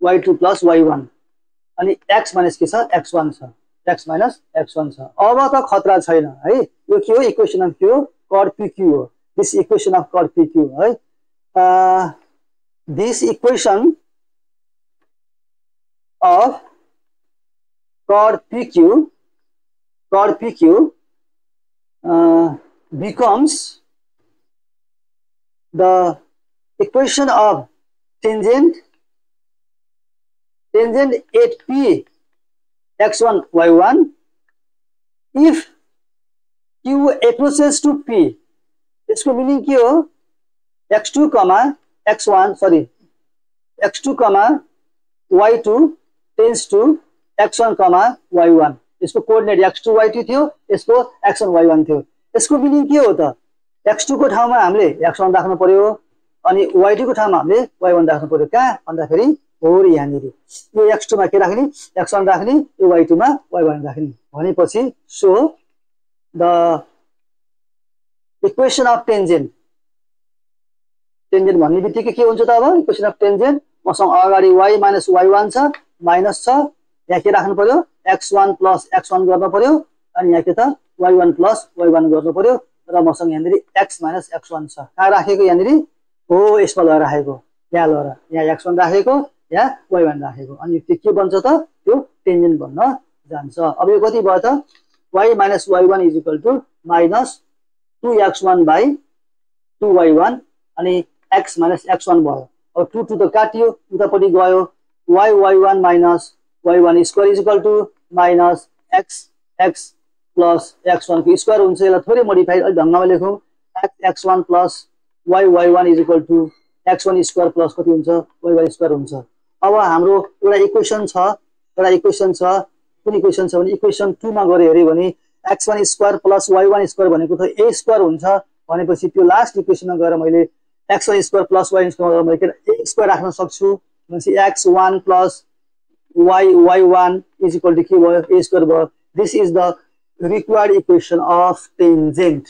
y2 plus y1 अनि x minus के छ x1 छ x minus x1 छ अब त खतरा छैन है यो के हो इक्वेसन अफ के हो कड PQ हो दिस इक्वेसन अफ कड PQ है this equation of chord PQ becomes the equation of tangent at P x1 y1 if Q approaches to P इसको मीनिंग के हो x2 y2 tends to x1 y1 इसको कोऑर्डिनेट x2 y2 थियो यसको x1 y1 थियो यसको मिनिङ के हो त x2 को ठाउँमा हामीले x1 राख्नु पर्यो अनि y2 को ठाउँमा हामीले y1 राख्नु पर्यो कहाँ भन्दाखेरि हो यहाँनिर यो x2 मा के राख्ने x1 राख्ने यो y2 मा y1 राख्ने भनेपछि so the equation of tangent भन्ने बित्तिकै के हुन्छ त अब इक्वेसन अफ टेन्जेन्ट मसँग अगाडि y minus y1 छ माइनस छ यहाँ के राख्नु पर्यो x1 plus x1 गर्न पर्यो अनि यहाँ के त y1 plus y1 गर्नु पर्यो र मसँग यहाँनिर x minus x1 छ कहाँ राखेको यहाँनिर हो यसमा ल राखेको यहाँ ल यहाँ x1 राखेको यहाँ y1 राखेको अनि त्यो के बन्छ त त्यो टेन्जेन्ट बन्न जान्छ अब यो कति भयो त y minus y1 is equal to minus 2x1 by 2y1 अनि x minus x1 भयो अब 2 to त काटियो उतापटि गयो y1 minus y1 square is equal to minus x plus x1 को स्क्वायर हुन्छ यसलाई थोरै मोडिफाई अलि ढंगमा लेखौं x1 plus y1 is equal to x1 square plus कति हुन्छ y1 square हुन्छ अब हाम्रो एउटा इक्वेसन छ कुन इक्वेसन छ भने इक्वेसन 2 मा गरे हेरे भने x1 square plus y1 square भनेको त a square हुन्छ भनेपछि त्यो लास्ट इक्वेसनमा गएर मैले x1 square plus y1 square मैले a square राख्न सक्छु भनेपछि x1 plus y1 is equal to के भयो a square भयो this is the required equation of tangent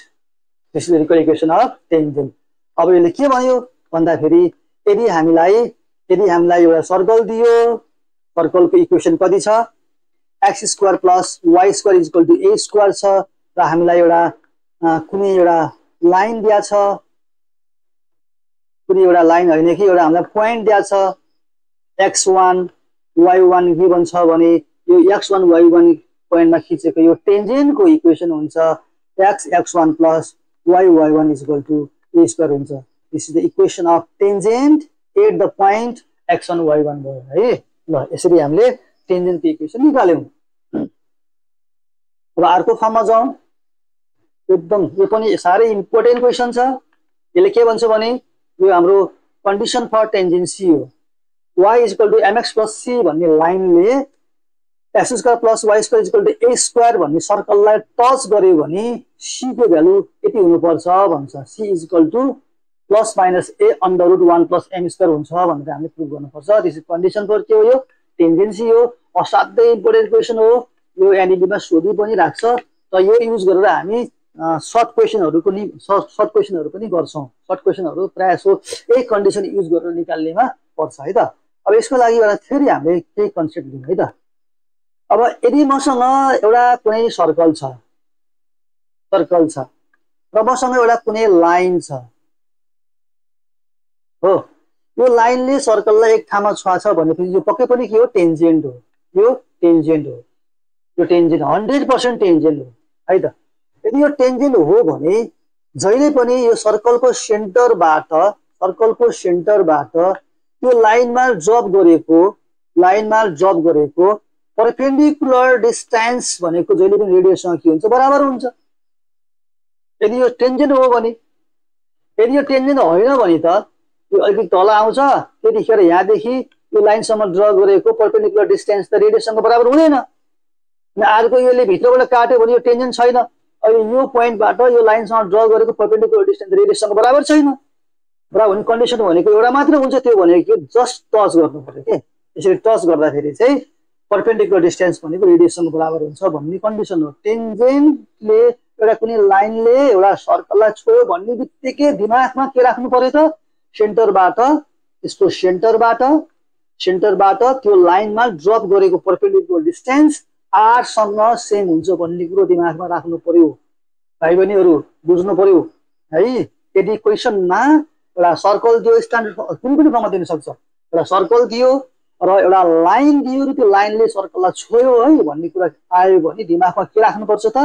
अब यसले के भन्यो भन्दाखेरि यदि हामीलाई एउटा सर्कल दियो सर्कलको इक्वेसन कति छ x square plus y square is equal to a square छ र हामीलाई एउटा कुनै एउटा लाइन दिया छ, कुनै एउटा लाइन होइन कि एउटा हामीलाई पोइन्ट दिया छ x1 y1 गिभन छ भने यो x1 y1 पोइन्टमा खिचेको यो टेन्जेन्टको इक्वेसन हुन्छ x1 plus y1 is equal to a square हुन्छ। This is the equation of tangent at the point x1 y1 भयो है। ल यसरी हामीले टेन्जेन्टको इक्वेसन निकाल्यौं। अब अर्को फर्ममा जाउँ। एकदम यो पनि साह्रै इम्पोर्टेन्ट क्वेसन छ। यसले के भन्छ भने यो हाम्रो कन्डिसन फर टेन्जेन्ट सी हो। y is equal to mx plus c भन्ने लाइनले x square plus y square is equal to a square भन्ने सर्कललाई टच गर्यो भने c को भ्यालु यति हुनुपर्छ भन्छ। c is equal to plus minus a under root 1 plus m square हुन्छ भनेर हामीले प्रुभ गर्नुपर्छ। दिस इज कन्डिसन फर के हो? यो टेन्जेन्ट सी हो। असाध्यै इम्पोर्टेन्ट क्वेसन हो। यो एनइपीमा सोधि पनि राख्छ। त यो युज गरेर हामी सर्ट क्वेसनहरु पनि गर्छौं। सर्ट क्वेसनहरु प्राय सो यही कन्डिसन युज गरेर निकाल्नेमा पर्छ है त। अब यसको लागि एउटा फेरि हामीले केही कन्सेप्ट लियौं है त। अब यदि मसँग एउटा कुनै सर्कल छ र मसँग एउटा कुनै लाइन छ हो, यो लाइनले सर्कललाई एक ठाउँमा छुवाछ भनेपछि यो पक्कै पनि के हो? टेन्जेन्ट हो। यो टेन्जेन्ट हो। यो टेन्जेन्ट 100% टेन्जेन्ट हो है त। यदि यो टेन्जेन्ट हो भने जहिले पनि यो सर्कलको सेन्टरबाट यो लाइनमा ड्रप गरेको परपेन्डिकुलर डिस्टेन्स भनेको जहिले पनि रेडियससँग के हुन्छ? बराबर हुन्छ। यदि यो टेन्जेन्ट हो भने। यदि यो टेन्जेन्ट होइन भने त यो अलिकति तल आउँछ, त्यतिखेर यहाँदेखि यो लाइनसम्म ड्र गरेको परपेन्डिकुलर डिस्टेन्स त रेडियससँग बराबर हुँदैन। अर्को यसले भित्रबाट काट्यो भने यो टेन्जेन्ट छैन। अहिले यो पोइन्टबाट यो लाइनसँग ड्र गरेको परपेन्डिकुलर डिस्टेन्स रेडियससँग बराबर छैन। बराबर हुने कन्डिसन भनेको एउटा मात्र हुन्छ, त्यो भनेको जस्ट टच गर्नु पर्यो के। यसरी टच गर्दाखेरि चाहिँ परपेन्डिकुलर डिस्टेन्स भनेको रेडियससँग बराबर हुन्छ भन्ने कन्डिसन हो। टेन्जेन्टले एउटा कुनै लाइनले एउटा सर्कललाई छोयो भन्ने बित्तिकै दिमागमा के राख्नु पर्यो त? सेन्टरबाट त्यो लाइनमा ड्रप गरेको परपेन्डिकुलर डिस्टेन्स r सँग सेम हुन्छ भन्ने कुरो दिमागमा राख्नु पर्यो। भाइ बहिनीहरु बुझ्नु पर्यो है। यदि क्वेसनमा एउटा सर्कल दियो, स्ट्यान्डर्ड कुनै पनि फर्ममा दिन सक्छ, एउटा सर्कल दियो र एउटा लाइन दियो र त्यो लाइनले सर्कललाई छोयो है भन्ने कुरा आयो भने दिमागमा के राख्नु पर्छ त?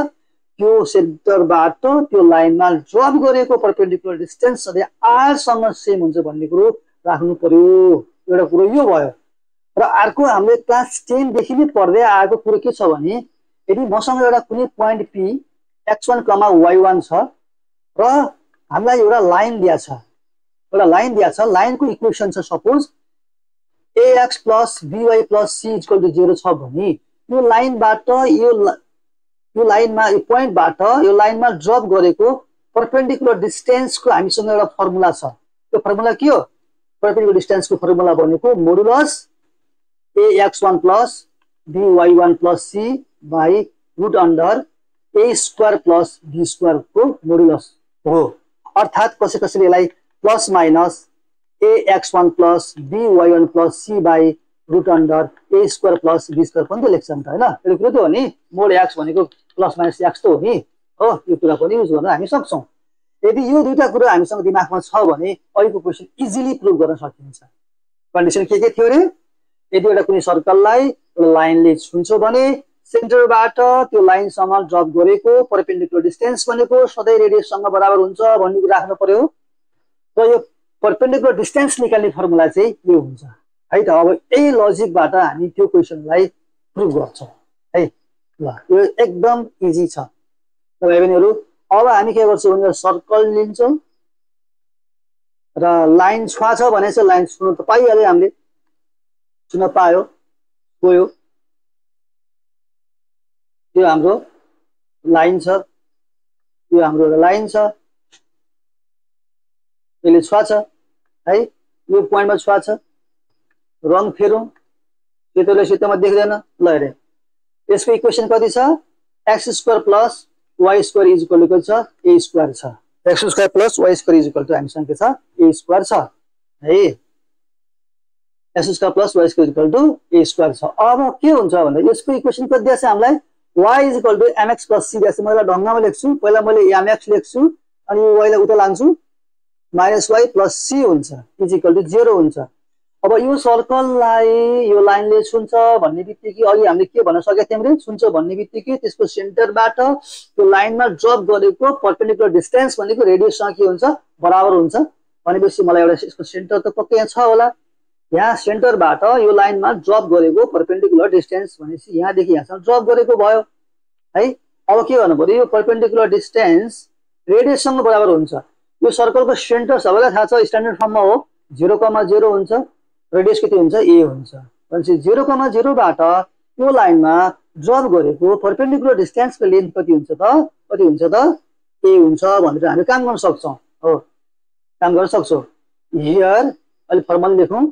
त्यो सेन्टरबाट त्यो लाइनमा ड्रप गरेको परपेन्डिकुलर डिस्टेन्स सधैँ r सँग सेम हुन्छ भन्ने कुरो राख्नु पर्यो। एउटा कुरो यो भयो। र अर्को हामीले क्लास 10 देखि नै पढ्दै आएको कुरो के छ भने यदि मसँग एउटा कुनै पोइन्ट p x1, y1 छ र हामीलाई एउटा लाइन दिया छ, लाइनको इक्वेसन छ suppose ax plus by plus c equal to 0 छ भने यो लाइनबाट यो पोइन्टबाट यो लाइनमा ड्रप गरेको परपेन्डिकुलर डिस्टेन्सको हामीसँग एउटा फर्मुला छ। त्यो फर्मुला के हो? परपेन्डिकुलर डिस्टेन्सको फर्मुला भनेको modulus ax1 plus by1 plus c by root under a square plus b square को मोडुलस हो। अर्थात कसैले यसलाई plus minus ax1 plus by1 plus c by root under a square plus b square पनि त लेख्छ नि त हैन। यो कुरा त हो नि, मोड x भनेको प्लस माइनस x त हो नि हो। यो कुरा पनि युज गर्न हामी सक्छौं। यदि यो दुईटा कुरा हामीसँग दिमागमा छ भने अहिलेको क्वेशन इजिली प्रुभ गर्न सकिन्छ। कन्डिसन के थियो रे? यदि एउटा कुनै सर्कललाई एउटा लाइनले छुन्छ भने सेन्टरबाट त्यो लाइनसम्म ड्रप गरेको परपेन्डिकुलर डिस्टेन्स भनेको सधैँ रेडियससँग बराबर हुन्छ भन्ने कुरा राख्नु पर्यो। र यो परपेन्डिकुलर डिस्टेन्स निकाल्ने फर्मुला चाहिँ यो हुन्छ है त। अब यही लजिकबाट हामी त्यो क्वेसनलाई प्रुभ गर्छौं है। ल यो एकदम इजी छ भाइ बहिनीहरु। अब हामी के गर्छौं भने सर्कल लिन्छौं र लाइन छुवाछ भने चाहिँ लाइन छुन त पाइहाल्यो, हामीले छुन पायो, गयो। यो हाम्रो लाइन छ, यो हाम्रो एउटा लाइन छ, यसले छुवाछ है, यो पोइन्टमा छुवाछ। रङ फेरौं, सेतोले सेतोमा देख्दैन। ल हेरे यसको इक्वेसन कति छ? x square plus y square is equal to छ a स्क्वायर छ। x square plus y square is equal to हामीसँग के छ? a स्क्वायर छ है। x square plus y square is equal to a square छ। अब के हुन्छ भन्दा यसको इक्वेसन कति दिएको छ हामीलाई? y is equal to mx plus c दैछ मैले ढंगमा लेख्छु पहिला मैले mx लेख्छु अनि यो y लाई उता लान्छु माइनस y प्लस c हुन्छ इज इक्वल टु 0 हुन्छ अब यो सर्कललाई यो लाइनले छुन्छ भन्ने बित्तिकै अघि हामीले के भन्न सकेका थियौं रे छुन्छ भन्ने बित्तिकै त्यसको सेन्टरबाट त्यो लाइनमा ड्रप गरेको परपेन्डिकुलर डिस्टेन्स भनेको रेडियससँग के हुन्छ बराबर हुन्छ भनेपछि मलाई एउटा यसको सेन्टर त पक्कै यहाँ छ होला यहाँ सेन्टरबाट यो लाइनमा ड्रप गरेको परपेन्डिकुलर डिस्टेन्स भनेपछि यहाँदेखि यहाँसम्म ड्रप गरेको भयो है अब के गर्नु पर्यो यो परपेन्डिकुलर डिस्टेन्स रेडियससँग बराबर हुन्छ यो सर्कलको सेन्टर सबैलाई थाहा छ स्ट्यान्डर्ड फर्ममा हो 0,0 हुन्छ रेडियस कति हुन्छ a हुन्छ भनेपछि 0,0 बाट यो लाइनमा ड्रप गरेको परपेन्डिकुलर डिस्टेन्सको लेन्थ कति हुन्छ त a हुन्छ भनेर हामी काम गर्न सक्छौं हो काम गर्न सक्छौं हियर अलि फर्मुला लेखौं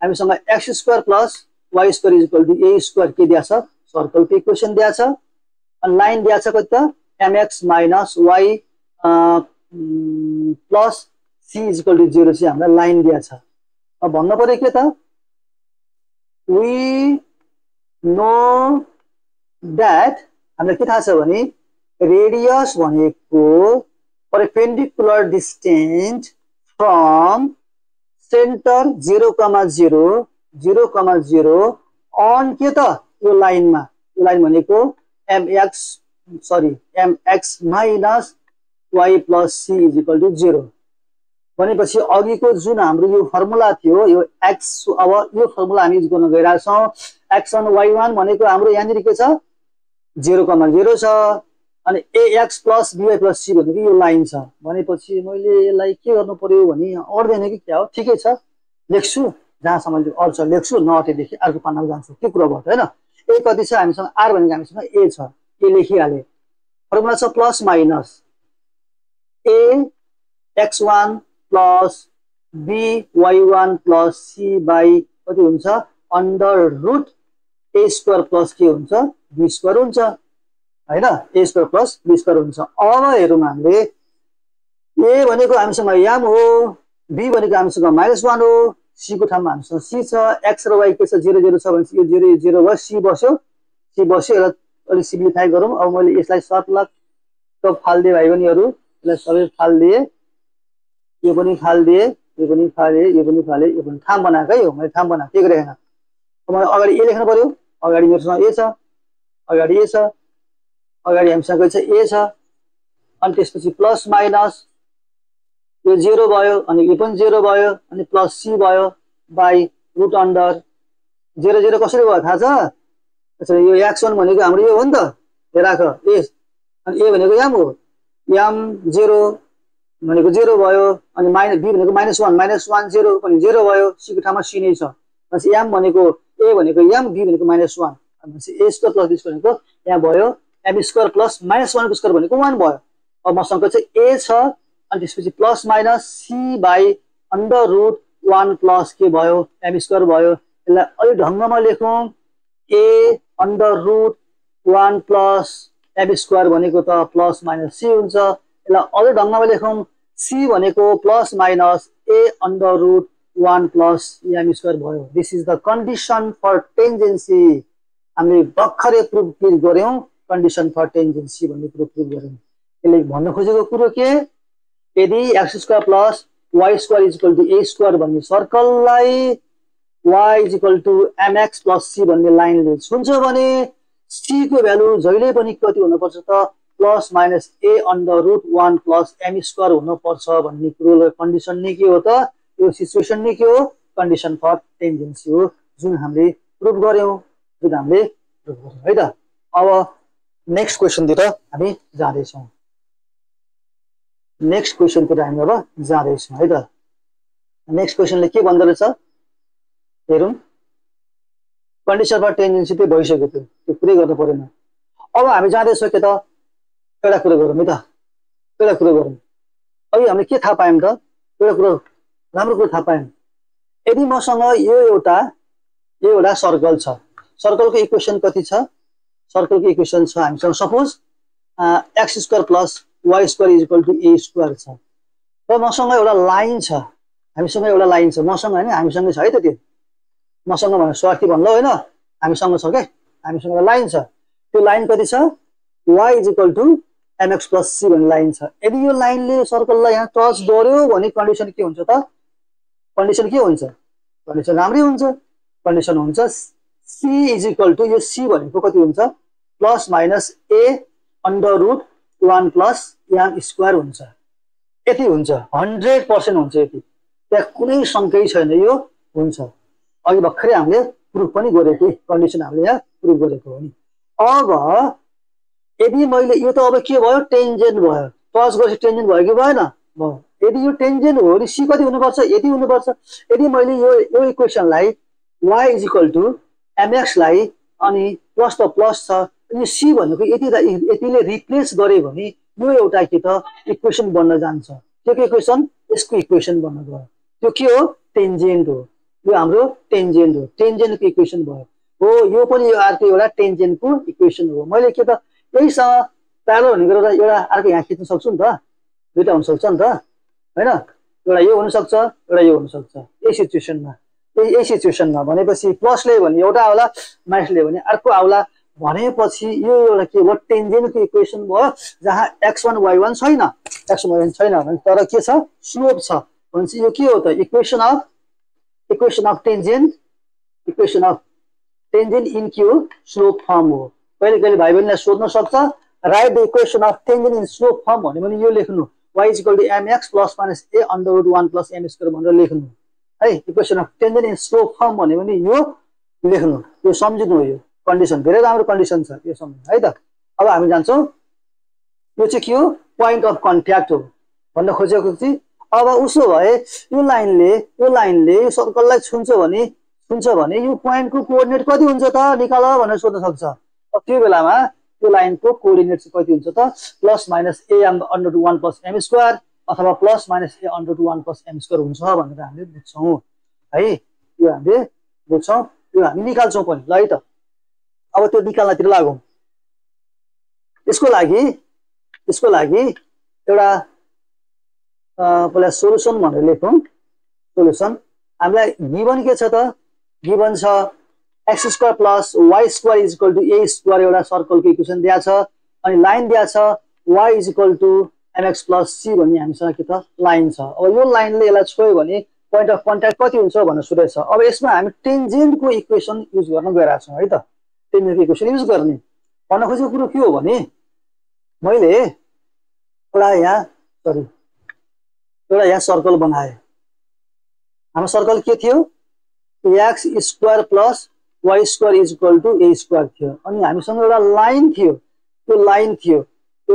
हामीसँग x² plus y² is equal to a² के दिया छ सर्कलको इक्वेसन दिया छ अनि लाइन दिया छ कति त mx minus y plus c is equal to 0 चाहिँ हामीलाई लाइन दिया छ अब भन्न पर्यो के त we know that हामीलाई के थाहा छ भने रेडियस भनेको perpendicular distance from centre 0,0 0,0 on के त यो लाइन भनेको mx minus y plus c is equal to 0 भनेपछि अघिको जुन हाम्रो यो फर्मुला थियो यो x अब यो फर्मुला हामी युज गर्न गइरहेका छौं x1 y1 भनेको हाम्रो यहाँनिर के छ 0,0 छ अनि ax plus by plus c भनेको यो लाइन छ भनेपछि मैले यसलाई के गर्नु पर्यो भने अड्दैन कि क्या हो ठिकै छ लेख्छु जहाँसम्म अल्छ लेख्छु नअटेदेखि अर्को पानामा जान्छु के कुरा भयो हैन a कति छ हामीसँग r भनेको हामीसँग a छ a लेखिहाले फर्मुला छ plus minus a x1 plus b y1 plus c by कति हुन्छ अंडर रूट a² प्लस के हुन्छ b² हुन्छ हैन a² प्लस b² हुन्छ अब हेरौँ हामीले a भनेको हामीसँग m हो b भनेको हामीसँग -1 हो c को ठाउँमा हामीसँग c छ x र y के छ 0 0 छ भनेपछि यो 0 0 भयो c बस्यो यसलाई अलि सिम्प्लिफाई गरौँ अब मैले यसलाई सर्टलक टप फाल्दिए भाइ बहिनीहरु यसलाई सबै फाल्दिए यो पनि फाल्दिए यो पनि फाले यो पनि फाले यो पनि ठाम बनाएकै हो मैले ठाम बनाएको के गरे हैन अब मलाई अगाडि a लेख्नु पर्यो अगाडि मेरोसँग a छ अगाडि a छ अगाडि हामीसँग छ a छ अनि त्यसपछि प्लस माइनस यो 0 भयो अनि यो पनि 0 भयो अनि प्लस c भयो बाइ रुट अन्डर 0 0 कसरी भयो थाहा छ अच्छा यो x1 भनेको हाम्रो यो हो नि त हे राख a अनि a भनेको m हो m 0 भनेको 0 भयो अनि माइनस b भनेको -1 0 पनि 0 भयो c को ठाउँमा c नै छ भनेपछि m भनेको a भनेको m b भनेको -1 भनेपछि a² प्लस b² भनेको यहाँ भयो m² प्लस -1 को स्क्वायर भनेको 1 भयो अब मसँग चाहिँ a छ अनि त्यसपछि plus minus c by under root 1 plus के भयो m² भयो यसलाई अलि ढंगमा लेखौं a under root 1 plus m² भनेको त प्लस माइनस c हुन्छ यसलाई अलि ढंगमा लेखौं c भनेको plus minus a under root 1 plus m² भयो this is the condition for tangency हामीले भर्खरै प्रुफ गर्यौं कन्डिसन फर टेन्जेन्सी भन्ने कुरो प्रुफ गर्यौं यसले भन्न खोजेको कुरो के यदि x² plus y² is equal to a² भन्ने सर्कललाई y is equal to mx plus c भन्ने लाइनले छुन्छ भने c को भ्यालु जहिले पनि कति हुन पर्छ त plus minus a under root 1 plus m² हुन पर्छ भन्ने कुरोको कन्डिसन नै के हो त यो सिचुएसन नै के हो कन्डिसन फर टेन्जेन्सी हो जुन हामीले प्रुफ गर्यौं है त अब नेक्स्ट क्वेशन तिर हामी जाँदै छौं नेक्स्ट क्वेशन तिर हामी अब जाँदै छौं है त नेक्स्ट क्वेशनले के भन्दो रहेछ हेरौं कन्डिसन फर टेन्जेन्सी त भइसक्यो त्यो पुरै गर्नु पर्दैन अब हामी जाँदै छौं के त एउटा कुरा गरौँ है त एउटा कुरा गरौँ अहिले हामीले के थाहा पायौं त एउटा कुरा राम्रो कुरा थाहा पायौं यदि मसँग यो एउटा सर्कल छ सर्कलको इक्वेसन कति छ सर्कलको इक्वेसन छ हामीसँग suppose x² plus y² is equal to a² छ र मसँग एउटा लाइन छ हामीसँग एउटा लाइन छ मसँग हैन हामीसँग छ है त त्यो मसँग भने स्वार्थी भन्नु हैन हामीसँग छ के हामीसँग एउटा लाइन छ त्यो लाइन कति छ y equal to mx plus c भन्ने लाइन छ। यदि यो लाइनले सर्कललाई यहाँ टच गर्यो भने कन्डिसन के हुन्छ त कन्डिसन के हुन्छ कन्डिसन राम्रै हुन्छ। कन्डिसन हुन्छ c इक्वल टु यो c भनेको कति हुन्छ plus minus a under root 1 plus m square हुन्छ। यति हुन्छ 100% हुन्छ। यति त्यहाँ कुनै शंकै छैन यो हुन्छ। अघि भर्खरै हामीले प्रुफ पनि गरेको कन्डिसन हामीले यहाँ प्रुफ गरेको हो नि। अब यदि मैले यो त अब के भयो टेन्जेन्ट भयो टच गरेपछि टेन्जेन्ट भयो कि भएन भयो। यदि यो टेन्जेन्ट हो भने सी कति हुनुपर्छ यति हुनुपर्छ। यदि मैले यो इक्वेसनलाई y इक्वल टु mx लाई अनि प्लस त प्लस छ अनि सी भनेको यतिले रिप्लेस गरे भने यो एउटा के त इक्वेसन बन्न जान्छ। त्यो इक्वेसन यसको इक्वेसन बन्न गयो। त्यो के हो टेन्जेन्ट हो। यो हाम्रो टेन्जेन्ट हो। टेन्जेन्टको इक्वेसन भयो हो। यो पनि अर्को एउटा टेन्जेन्टको इक्वेसन हो। मैले के त यहीसँग प्यारलल हुने गरेर एउटा अर्को यहाँ खिच्न सक्छु नि त। दुईटा हुन सक्छ नि त हैन। एउटा यो हुन सक्छ एउटा यो हुन सक्छ। यही सिचुएसनमा भनेपछि प्लसले भने एउटा आउला माइनसले भने अर्को आउला भनेपछि यो एउटा के भयो टेन्जेन्टको इक्वेसन भयो जहाँ x1 y1 छैन भने तर के छ स्लोप छ भनेपछि यो के हो त इक्वेसन अफ टेन्जेन्ट इन के हो स्लोप फर्म हो। कहिले कहिले भाइ बहिनीलाई सोध्न सक्छ write the equation of tangent in slope form भन्यो भने यो लेख्नु y equal to mx plus minus a under root 1 plus m square भनेर लेख्नु है। Equation of tangent in slope form भन्यो भने यो लेख्नु। यो सम्झिनु हो। यो कन्डिसन धेरै राम्रो कन्डिसन छ यो सम्झिनु है त। अब हामी जान्छौँ यो चाहिँ के हो पोइन्ट अफ कन्ट्याक्ट हो भन्न खोजेको चाहिँ। अब उसो भए यो लाइनले सर्कललाई छुन्छ भने यो पोइन्टको कोअर्डिनेट कति हुन्छ त निकाल भनेर सोध्न सक्छ। अब त्यो बेलामा यो लाइनको कोअर्डिनेट चाहिँ कति हुन्छ त plus minus a under root 1 plus m square अथवा plus minus a under root 1 plus m square हुन्छ भनेर हामीले बुझ्छौँ है। यो हामीले बुझ्छौँ। यो हामी निकाल्छौँ पनि ल है त। अब त्यो निकाल्नतिर लागौँ। यसको लागि एउटा पहिला सोलुसन भनेर लेखौँ। सोलुसन हामीलाई गिभन के छ त गिभन छ x square plus y square is equal to a square एउटा सर्कलको इक्वेसन दिया छ अनि लाइन दिया छ y is equal to mx plus c भन्ने हामीसँग के त लाइन छ। अब यो लाइनले यसलाई छोयो भने पोइन्ट अफ कन्ट्याक्ट कति हुन्छ भनेर सोधेछ। अब यसमा हामी टेन्जेन्टको इक्वेसन युज गर्न गइरहेको छौँ है त। टेन्जेन्टको इक्वेसन युज गर्ने भन्न खोजेको कुरो के हो भने मैले एउटा यहाँ सर्कल बनाएँ। हाम्रो सर्कल के थियो x square plus y square is equal to a square थियो अनि हामीसँग एउटा लाइन थियो। त्यो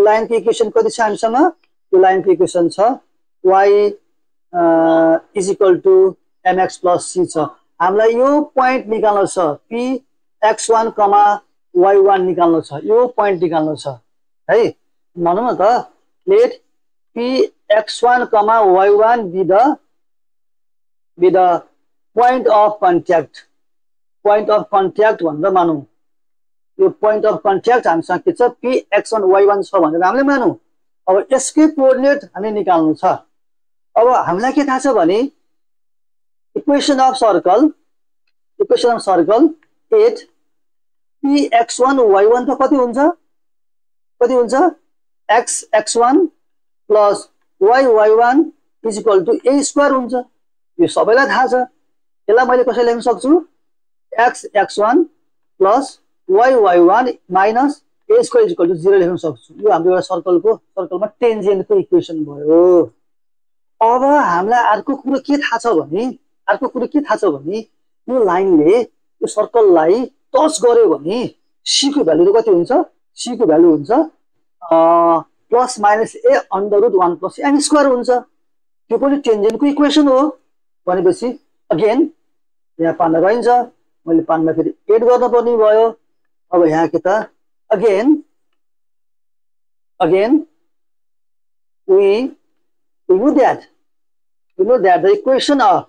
लाइनको इक्वेसन कति छ हामीसँग त्यो लाइनको इक्वेसन छ y is equal to mx plus c छ। हामीलाई यो पोइन्ट निकाल्नु छ px1 y1 निकाल्नु छ। यो पोइन्ट निकाल्नु छ है। भनौँ न त let px1 y1 be the point of contact भनेर मानौँ। यो पोइन्ट अफ कन्ट्याक्ट हामीसँग के छ px1 y1 छ भनेर हामीले मानौँ। अब यसकै कोअर्डिनेट हामी निकाल्नु छ। अब हामीलाई के थाहा छ भने equation of circle 8 px1 y1 त कति हुन्छ x1 plus y1 is equal to a square हुन्छ। यो सबैलाई थाहा छ। यसलाई मैले कसरी लेख्न सक्छु x1 plus y1 minus a square is equal to 0 लेख्न सक्छु। यो हाम्रो एउटा सर्कलमा टेन्जेन्टको इक्वेसन भयो। अब हामीलाई अर्को कुरो के थाहा छ भने यो लाइनले यो सर्कललाई टच गर्यो भने c को भ्यालु कति हुन्छ c को भ्यालु हुन्छ plus minus a under root 1 plus m square हुन्छ। त्यो पनि टेन्जेन्टको इक्वेसन हो भनेपछि अगेन यहाँ पार्न गइन्छ। मैले पार्न फेरि एड गर्न पर्ने भयो। अब यहाँ के त again we know that the equation of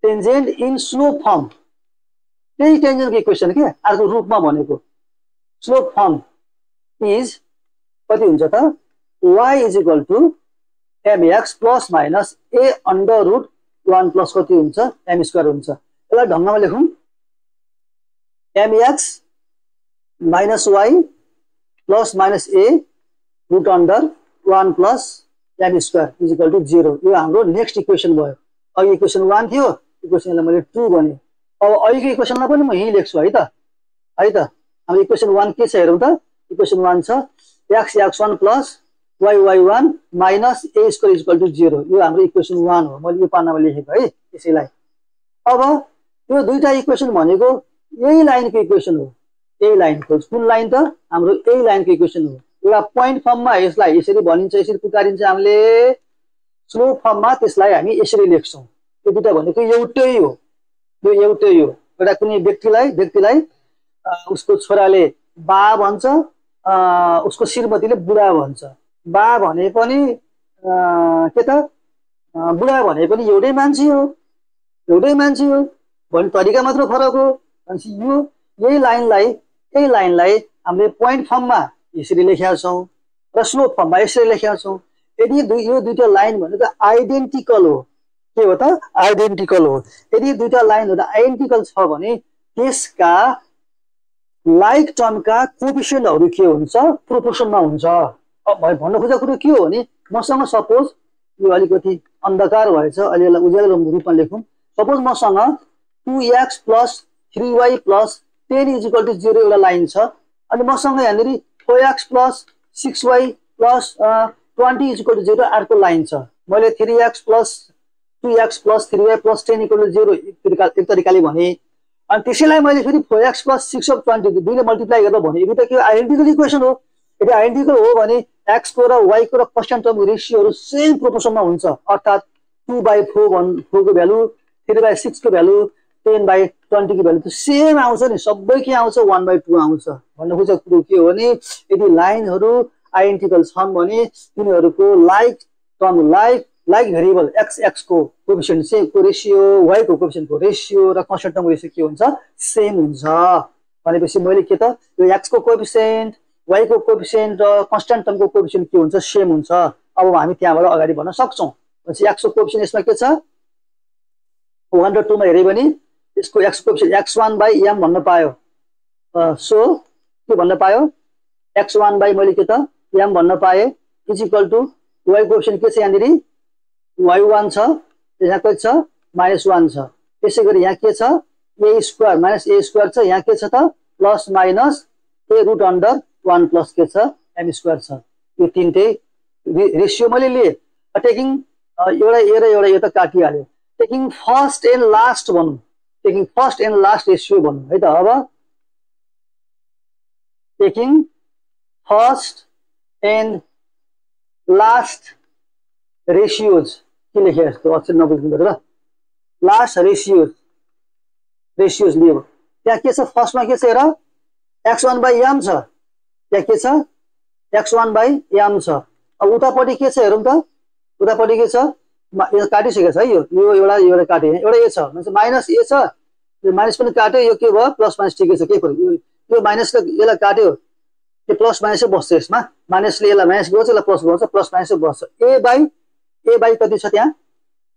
tangent in slope form त्यही टेन्जेन्टको इक्वेसन के अर्को रूपमा भनेको स्लोप फर्म इज कति हुन्छ त y is equal to mx plus minus a under root 1 plus कति हुन्छ m स्क्वायर हुन्छ। यसलाई ढङ्गमा लेखौँ mx minus y plus minus a root under 1 plus m square is equal to 0 यो हाम्रो नेक्स्ट इक्वेसन भयो अघि इक्वेसन 1 थियो इक्वेसनलाई मैले 2 भने अब अहिलेको इक्वेसनलाई पनि म यही लेख्छु है त हाम्रो इक्वेसन 1 के छ हेरौँ त इक्वेसन 1 छ x1 plus y1 minus a square is equal to 0 यो हाम्रो इक्वेसन 1 हो मैले यो पानामा लेखेको है यसैलाई अब यो दुईटा इक्वेसन भनेको यही लाइनको इक्वेसन हो यही लाइनको कुन लाइन त हाम्रो यही लाइनको इक्वेसन हो एउटा पोइन्ट फर्ममा यसलाई यसरी भनिन्छ यसरी पुकारिन्छ हामीले स्लोप फर्ममा त्यसलाई हामी यसरी लेख्छौं यो दुईटा भनेको एउटै हो यो एउटै हो एउटा कुनै व्यक्तिलाई उसको छोराले बा भन्छ उसको श्रीमतीले बुढा भन्छ बा भने पनि के त बुढा भने पनि एउटै मान्छे हो भन्ने तरिका मात्र फरक हो अनि यो यही लाइनलाई हामीले पोइन्ट फर्ममा यसरी लेखेका छौं र स्लोप फर्ममा यसरी लेखेका छौं यदि यो दुईटा लाइन भनेको आइडेन्टिकल हो के हो त आइडेन्टिकल हो यदि दुईटा लाइनहरु आइडेन्टिकल छ भने त्यसका लाइक टर्मका कोएफिसिएन्टहरु के हुन्छ प्रोपोर्सनमा हुन्छ अब भन्नु खोजेको कुरो के हो भने मसँग सपोज यो अलिकति अन्धकार भएछ अलि यसलाई उज्यालो रूपमा लेखौं सपोज मसँग 2x plus 3y plus 10 is equal to 0 एउटा लाइन छ अनि मसँग यहाँनेरि 4x plus 6y plus 20 is equal to 0 अर्को लाइन छ मैले 3x plus 2x plus 3y plus 10 equal to 0 एक तरिकाले भने अनि त्यसैलाई मैले फेरि 4x plus 6 of 20 दुईले मल्टिप्लाई गर्दा भने यो त के आइडेन्टिकल इक्वेसन हो यदि आइडेन्टिकल हो भने x को र y को र कन्स्ट्यान्ट टर्मको रेशियोहरु सेम प्रोपोर्सनमा हुन्छ अर्थात 2/4 को भ्यालु 3/6 को भ्यालु 10/20 को भ्यालु त सेम आउँछ नि सबै के आउँछ 1/2 आउँछ भन्नु खोजेको कुरो के हो भने यदि लाइनहरु आइडेन्टिकल छन् भने तिनीहरुको like term like variable x को कोएफिसिएन्ट सेम को रेशियो y को कोएफिसिएन्ट को रेशियो र कन्स्ट्यान्ट टर्मको रेशियो के हुन्छ सेम हुन्छ भनेपछि मैले के त यो x को कोएफिसिएन्ट y को कोएफिसिएन्ट र कन्स्ट्यान्ट टर्मको कोएफिसिएन्ट के हुन्छ सेम हुन्छ अब हामी त्यहाँबाट अगाडि बढ्न सक्छौं भनेपछि x को कोएफिसिएन्ट यसमा के छ 1 र 2 मा हेरे भने यसको x कोएफिसिएन्ट x1/m भन्न पायो सो के भन्न पायो x1 मैले के त m भन्न पाए is equal to y coefficient के छ यहाँनेरि y1 छ यहाँ के छ -1 छ त्यसैगरी यहाँ के छ a स्क्वायर -a स्क्वायर छ यहाँ के छ त plus minus a root under 1 plus के छ m स्क्वायर छ यो तीनटै रेशियो मैले लिए टेकिङ एउटा a र एउटा a त काटिहाल्यो टेकिङ फर्स्ट एन्ड लास्ट भनौं taking first and last ratio भनौं है त अब taking first and last ratios के लेखे जस्तो अक्षर नबुझ्नु ल लास्ट रेशियोज लियो त्यहाँ के छ फर्स्टमा के छ हेर x1/m छ त्यहाँ के छ x1/m छ अब उतापटि के छ हेरौं त उतापटि के छ यो काटिसकेको छ है यो एउटा काटे एउटा a छ भने माइनस a छ यो माइनस पनि काट्यो यो के भयो प्लस माइनस ठिकै छ के फरक यो माइनसले यसलाई काट्यो यो प्लस माइनसै बस्छ यसमा माइनसले यसलाई माइनस गर्छ यसलाई प्लस गर्छ प्लस माइनसै बस्छ a बाइ कति छ त्यहाँ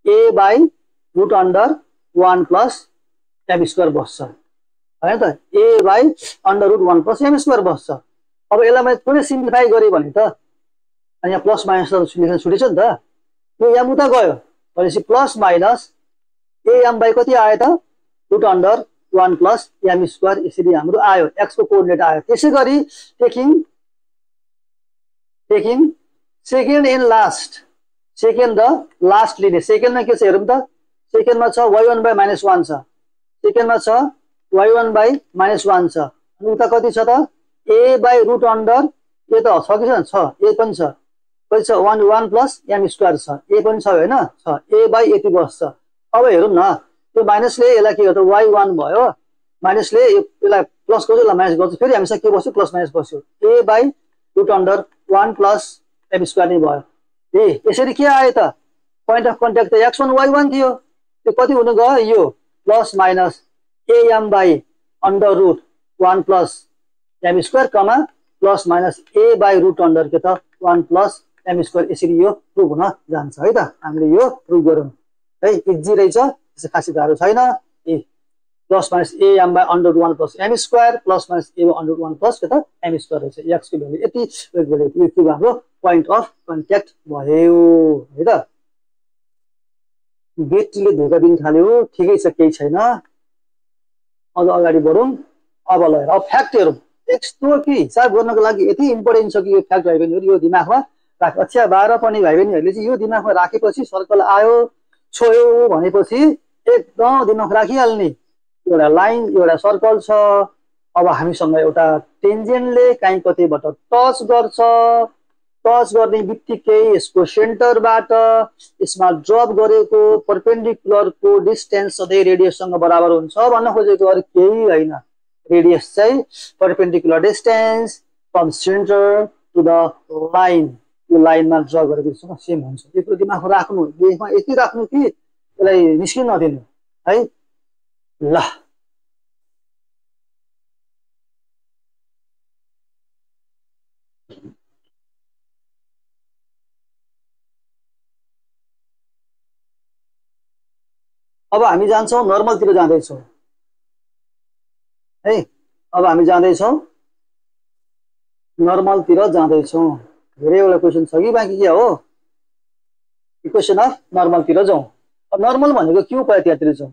a by root under 1 plus m square बस्छ हैन त a by under root 1 plus m square बस्छ अब यसलाई मैले थोरै सिम्प्लिफाई गरे भने त अनि यहाँ प्लस माइनस लेख्न छुटेछ नि त यो m उता गयो भनेपछि प्लस माइनस am बाइ कति आयो त root under 1 plus m square यसरी हाम्रो आयो x को कोअर्डिनेट आयो त्यसैगरी taking second and last second र लास्ट लिने सेकेन्डमा के छ हेरौं त सेकेन्डमा छ y1/-1 छ सेकेन्डमा छ y1/-1 छ अनि उता कति छ त a by root under a त छ कि छैन छ a पनि छ कति छ 1 प्लस m स्क्वायर छ a पनि छ हैन छ a बाइ यति बस्छ अब हेरौं न त्यो माइनसले यसलाई के गर्छ y1 भयो माइनसले यसलाई प्लस गर्छ यसलाई माइनस गर्छ फेरि हामीसँग के बस्यो प्लस माइनस बस्यो a by root under 1 plus m square नै भयो यसरी के आयो त पोइन्ट अफ कन्ट्याक्ट त x1 y1 थियो त्यो कति हुन गयो यो plus minus am by under root 1 plus m square comma plus minus a by root under के त 1 प्लस m स्क्वायर यसरी यो प्रुभ हुन जान्छ है त हामीले यो प्रुभ गरौँ है इजी रहेछ त्यसै खासै गाह्रो छैन plus minus am by under root 1 plus m square plus minus a by under root 1 plus के त m square रहेछ x को भ्यालु यति यो के हाम्रो पोइन्ट अफ कन्ट्याक्ट भयो है त ब्याट्रीले धोका दिन थाल्यो ठिकै छ केही छैन अझ अगाडि बढौं अब ल अब फ्याक्ट हेरौं यस्तो कि हिसाब गर्नको लागि यति इम्पोर्टेन्ट छ कि यो फ्याक्ट भाइ बहिनीहरु यो दिमागमा राख अच्छा 12 पनि भाइ बहिनीहरुले चाहिँ यो दिमागमा राखेपछि सर्कल आयो छोयो भनेपछि एकदम दिमाग राखिहाल्ने एउटा लाइन एउटा सर्कल छ अब हामीसँग एउटा टेन्जेन्टले काहीँ कतैबाट टच गर्छ टच गर्ने बित्तिकै यसको सेन्टरबाट यसमा ड्रप गरेको परपेन्डिकुलरको डिस्टेन्स सधैँ रेडियससँग बराबर हुन्छ भन्न खोजेको अरु केही हैन रेडियस चाहिँ perpendicular distance from centre to the line यो लाइनमा ड्र गरेकोसँग सेम हुन्छ यो कुरा दिमागमा राख्नु लेखमा यति राख्नु कि यसलाई निस्किन नदिनु है ल अब हामी जान्छौं नर्मलतिर जाँदैछौं है अब हामी जाँदैछौं नर्मलतिर जाँदैछौं धेरैवटा क्वेशन छ कि बाँकी के हो इक्वेसन अफ नर्मलतिर जाउँ अब नर्मल भनेको के हो पहिला त्यहाँतिर जाउँ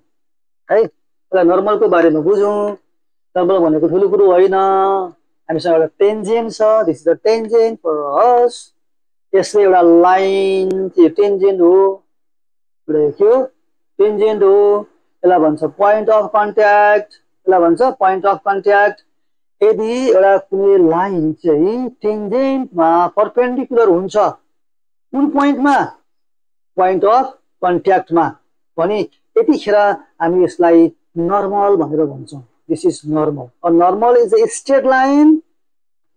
है पहिला नर्मलको बारेमा बुझौँ नर्मल भनेको ठुलो कुरो होइन हामीसँग एउटा टेन्जेन्ट छ this is the tangent for us यसले एउटा लाइन त्यो टेन्जेन्ट हो के हो टेन्जेन्ट हो यसलाई भन्छ पोइन्ट अफ कन्ट्याक्ट यसलाई भन्छ पोइन्ट अफ कन्ट्याक्ट यदि एउटा कुनै लाइन चाहिँ टेन्जेन्टमा परपेन्डिकुलर हुन्छ कुन पोइन्टमा पोइन्ट अफ कन्ट्याक्टमा भने यतिखेर हामी यसलाई नर्मल भनेर भन्छौं this is normal a normal is a straight line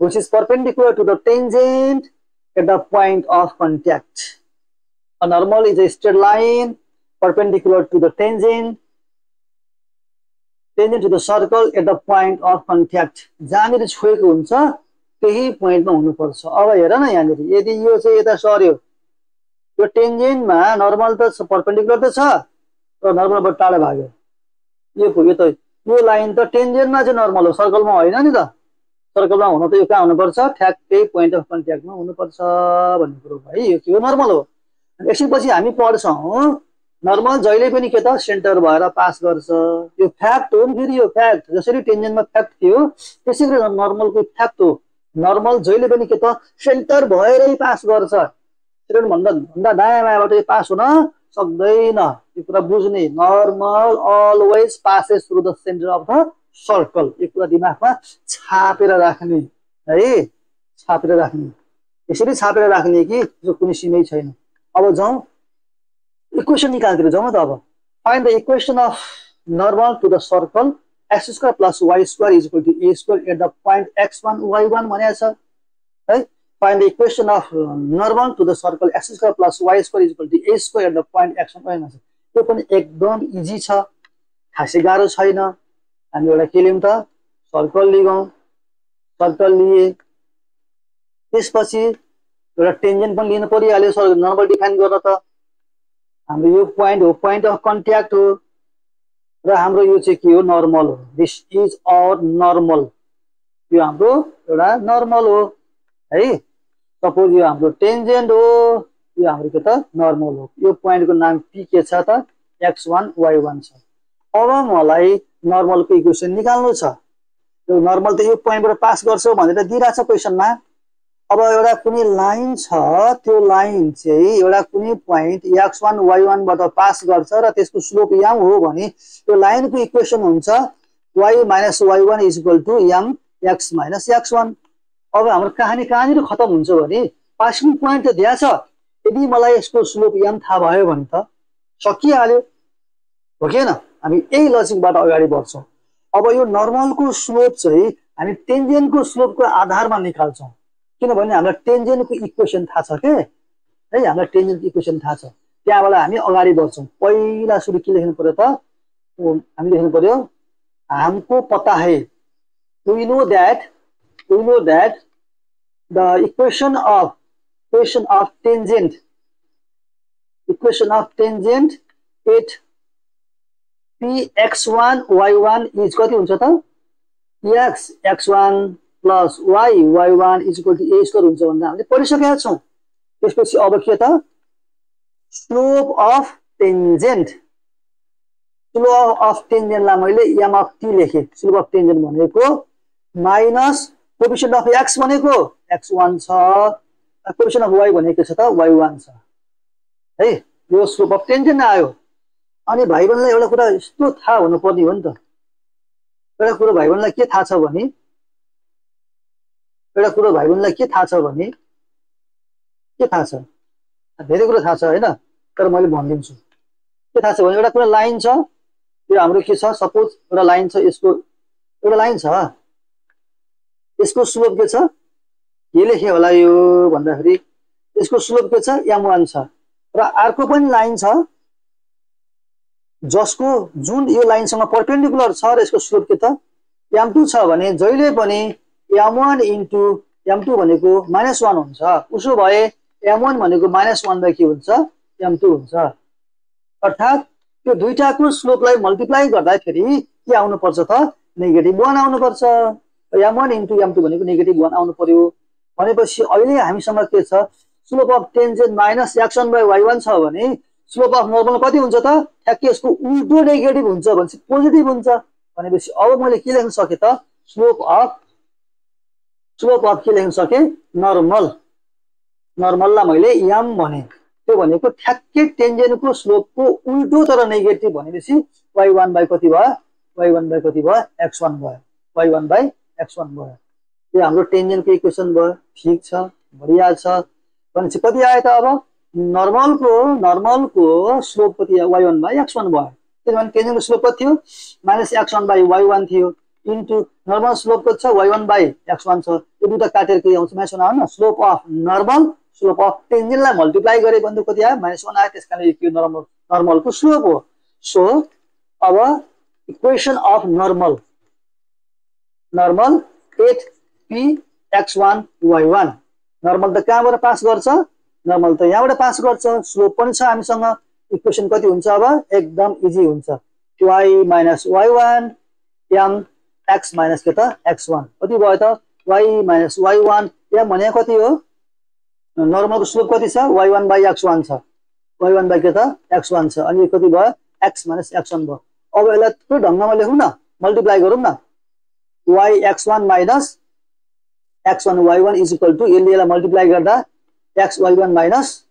which is perpendicular to the tangent at the point of contact a normal is a straight line perpendicular to the tangent to the circle at the point of contact जहाँनिर छोएको हुन्छ त्यही पोइन्टमा हुनुपर्छ अब हेर न यहाँनिर यदि यो चाहिँ यता सर्यो यो टेन्जेन्टमा नर्मल त परपेन्डिकुलर त छ तर नर्मलबाट टाढा भाग्यो यो लाइन त टेन्जेन्टमा चाहिँ नर्मल हो सर्कलमा होइन नि त सर्कलमा हुन त यो कहाँ हुनुपर्छ ठ्याक्कै पोइन्ट अफ कन्ट्याक्टमा हुनुपर्छ भन्ने कुरो है यो के हो नर्मल हो एकछिनपछि हामी पढ्छौं नर्मल जहिले पनि के त सेन्टर भएर पास गर्छ यो फ्याक्ट हो नि फेरि यो फ्याक्ट जसरी टेन्जेन्टमा फ्याक्ट थियो त्यसैगरी नर्मलको फ्याक्ट हो नर्मल जहिले पनि के त सेन्टर भएरै पास गर्छ त्यसैले भन्दा दायाँ बायाँबाट पास हुन सक्दैन यो कुरा बुझ्ने normal always passes through the centre of the circle यो कुरा दिमागमा छापेर राख्ने है छापेर राख्ने यसरी छापेर राख्ने कि जो कुनै सीमै छैन अब जाउँ इक्वेसन निकाल्तिर जाउँ त अब find the equation of normal to the circle x square plus y square is equal to a square at the point x1 y1 भनेको छ है find the equation of normal to the circle x square plus y square is equal to a square at the point x1 y1 छ यो पनि एकदम इजी छ खासै गाह्रो छैन हामी एउटा के लियौं त सर्कल लियौं सर्कल लिए त्यसपछि एउटा टेन्जेन्ट पनि लिनु परिहाल्यो सर्कल नर्मल डिफाइन गर्न त हाम्रो यो पोइन्ट हो पोइन्ट अफ कन्ट्याक्ट हो र हाम्रो यो चाहिँ के हो नर्मल हो दिस इज आवर नर्मल यो हाम्रो एउटा नर्मल हो है सपोज यो हाम्रो टेन्जेन्ट हो यो हाम्रो के त नर्मल हो यो पोइन्टको नाम p के छ त x1 y1 छ अब मलाई नर्मलको इक्वेसन निकाल्नु छ यो नर्मल त यो पोइन्टबाट पास गर्छ भनेर दिइराछ क्वेशनमा अब एउटा कुनै लाइन छ त्यो लाइन चाहिँ एउटा कुनै पोइन्ट x1 y1 बाट पास गर्छ र त्यसको स्लोप m हो भने यो लाइनको इक्वेसन हुन्छ y - y1 = m x - x1 अब हाम्रो कहानी कहाँनिर खतम हुन्छ भने पासिङ पोइन्ट त दिया छ यदि मलाई यसको स्लोप m थाहा भयो भने त सकिहाल्यो हो के हैन हामी यही लजिकबाट अगाडि बढ्छौं अब यो नर्मलको स्लोप चाहिँ हामी टेन्जेन्टको स्लोपको आधारमा निकाल्छौं किनभने हामीलाई टेन्जेन्टको इक्वेसन थाहा छ के है हामीलाई टेन्जेन्टको इक्वेसन थाहा छ त्यहाँबाट हामी अगाडि बढ्छौं पहिला सुरु के लेख्नु पर्यो त हामी लेख्नु पर्यो हमको पता है we know that the equation of tangent at px1 y1 is कति हुन्छ त x x1 plus y y1 is equal to a square हुन्छ भनेर हामीले पढिसकेका छौं। त्यसपछि अब के त स्लोप अफ टेन्जेन्ट लाई मैले m अफ t लेखे। स्लोप अफ टेन्जेन्ट भनेको माइनस कोएफिसिएन्ट अफ x भनेको x1 छ, कोएफिसिएन्ट अफ y भनेको छ त y1 छ है। यो स्लोप अफ टेन्जेन्ट आयो। अनि भाइबन्धलाई एउटा कुरा यस्तो थाहा हुनुपर्ने हो नि त, एउटा कुरा भाइबन्धलाई के थाहा छ भने धेरै कुरा थाहा छ हैन, तर मैले भनिदिन्छु के थाहा छ भने एउटा कुरा लाइन छ, यो हाम्रो के छ सपोज एउटा लाइन छ, यसको एउटा लाइन छ, यसको स्लोप के छ के लेखे होला यो भन्दाखेरि यसको स्लोप के छ m1 छ। र अर्को पनि लाइन छ जसको जुन यो लाइनसँग परपेन्डिकुलर छ र यसको स्लोप के त m2 छ भने जहिले पनि m1 इन्टु m2 भनेको -1 हुन्छ। उसो भए m1 भनेको -1 बाइ के हुन्छ m2 हुन्छ। अर्थात् त्यो दुईटाको स्लोपलाई मल्टिप्लाई गर्दाखेरि के आउनु पर्छ त -1 आउनु पर्छ। m1 इन्टु m2 भनेको -1 आउनु पर्यो। भनेपछि अहिले हामीसँग के छ slope of tangent minus x1 by y1 छ भने स्लोप अफ नर्मल कति हुन्छ त ठ्याक्कै यसको उल्टो नेगेटिभ हुन्छ भनेपछि पोजिटिभ हुन्छ। भनेपछि अब मैले के लेख्न सके त स्लोप अफ के लेख्न सके नर्मल। नर्मललाई मैले m भने, त्यो भनेको ठ्याक्कै टेन्जेन्टको स्लोपको उल्टो तर नेगेटिभ भनेपछि y1 बाइ कति भयो x1 भयो, y1 बाइ x1 भयो। यो हाम्रो टेन्जेन्टको इक्वेसन भयो। ठीक छ, बढिया छ। भनेपछि कति आयो त अब नर्मलको स्लोप कति y1 बाइ x1 भयो। किनभने टेन्जेन्टको स्लोप कति थियो -x1 बाइ y1 थियो इन्टु नर्मल स्लोप कति छ y1 बाइ x1 छ। यो दुईटा काटेर के आउँछ -1 आउन। Slope of normal slope of टेन्जेन्टलाई मल्टिप्लाई गरे भने कति आयो -1 आयो। त्यसकारणले यो नर्मलको स्लोप हो। सो अब equation of normal 8px1 y1 normal त कहाँबाट पास गर्छ नर्मल त यहाँबाट पास गर्छ। स्लोप पनि छ हामीसँग। इक्वेसन कति हुन्छ अब एकदम इजी हुन्छ y minus y1 m x minus के त x1 कति भयो त y माइनस y1 m भने कति हो नर्मलको स्लोप कति छ y1 बाइ x1 छ, y1 बाइ के त x1 छ। अनि कति भयो x माइनस x1 भयो। अब यसलाई त्यो ढङ्गमा लेखौँ न, मल्टिप्लाई गरौँ न। y x1 minus x1 y1 is equal to यसलाई मल्टिप्लाई गर्दा x y1 minus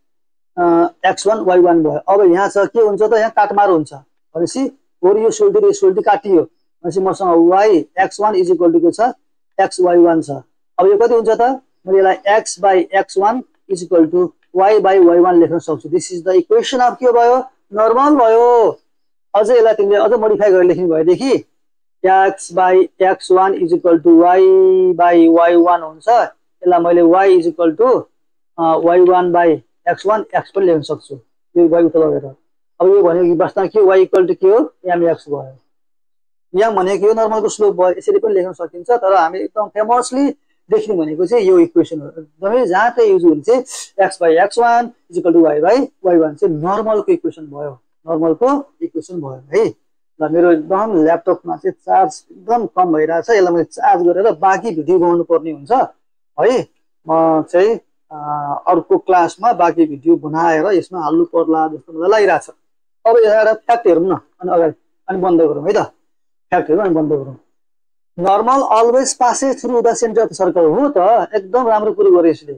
x1 y1 भयो। अब यहाँ छ के हुन्छ त यहाँ काटमार हुन्छ भनेपछि और यो सोल्टी काटियो भनेपछि मसँग y x1 is equal to के छ x y1 छ। अब यो कति हुन्छ त मैले यसलाई x by x1 is equal to y by y1 लेख्न सक्छु। This is the equation of के भयो नर्मल भयो। अझै यसलाई तिमीले अझ मोडिफाई गरेर लेख्नु भएदेखि x by x1 is equal to y by y1 हुन्छ। यसलाई मैले y is equal to y1 by x1 x पनि लेख्न सक्छु यो y उता लगेर। अब यो भनेको वास्तवमा के y इक्वल टु के हो mx भयो। m भनेको यो नर्मलको स्लोप भयो। यसरी पनि लेख्न सकिन्छ तर हामी एकदम फेमसली देख्ने भनेको चाहिँ यो इक्वेसन हो। एकदमै जहाँ चाहिँ युज हुन्छ x by x1 is equal to y by y1 चाहिँ नर्मलको इक्वेसन भयो, नर्मलको इक्वेसन भयो है। ल मेरो एकदम ल्यापटपमा चाहिँ चार्ज एकदम कम भइरहेछ। यसलाई मैले चार्ज गरेर बाँकी भिडियो बनाउनु पर्ने हुन्छ है। म चाहिँ अर्को क्लासमा बाँकी भिडियो बनाएर यसमा हाल्नु पर्ला जस्तो मलाई लागिरहेछ। अब एउटा फ्याक्ट हेरौँ न अनि अगाडि अनि बन्द गरौँ है त। फ्याक्ट हेरौँ अनि बन्द गरौँ। Normal always passes through the centre of the circle हो त एकदम राम्रो कुरो गरे यसले।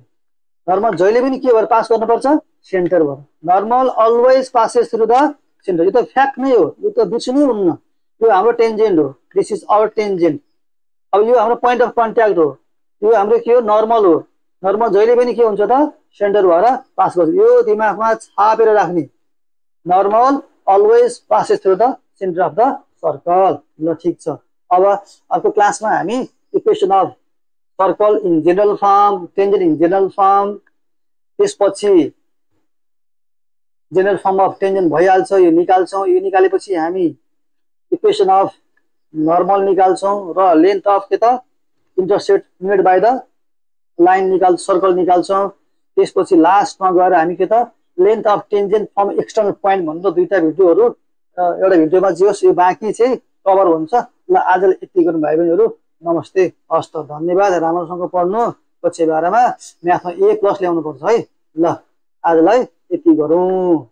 नर्मल जहिले पनि के भएर पास गर्नुपर्छ सेन्टर भएर। Normal always passes through the centre. यो त फ्याक्ट नै हो, यो त बिर्सिनै हुन्न। यो हाम्रो टेन्जेन्ट हो, दिस इज आवर टेन्जेन्ट। अब यो हाम्रो पोइन्ट अफ कन्ट्याक्ट हो, यो हाम्रो के हो नर्मल हो। नर्मल जहिले पनि के हुन्छ त सेन्टर भएर पास गर्छ। यो दिमागमा छापेर राख्ने। Normal always passes through the centre of the circle. ल ठीक छ। अब अर्को क्लासमा हामी equation of circle in general form, tangent in general form, त्यसपछि जेनरल फर्म अफ टेन्जेन्ट भइहाल्छ यो निकाल्छौँ। यो निकालेपछि हामी इक्वेसन अफ नर्मल निकाल्छौँ र लेन्थ अफ के त intercept made by the line circle निकाल्छौँ। त्यसपछि लास्टमा गएर हामी के त length of tangent from external point भनेर दुईटा भिडियोहरू एउटा भिडियोमा जे होस् यो बाँकी चाहिँ कभर हुन्छ। ल आजलाई यति गर्नु भाइ बहिनीहरू, नमस्ते, हस्त, धन्यवाद। राम्रोसँग पढ्नु, पछि बारेमा म्याथमा A+ ल्याउनु पर्छ है। ल आजलाई यति गरौँ।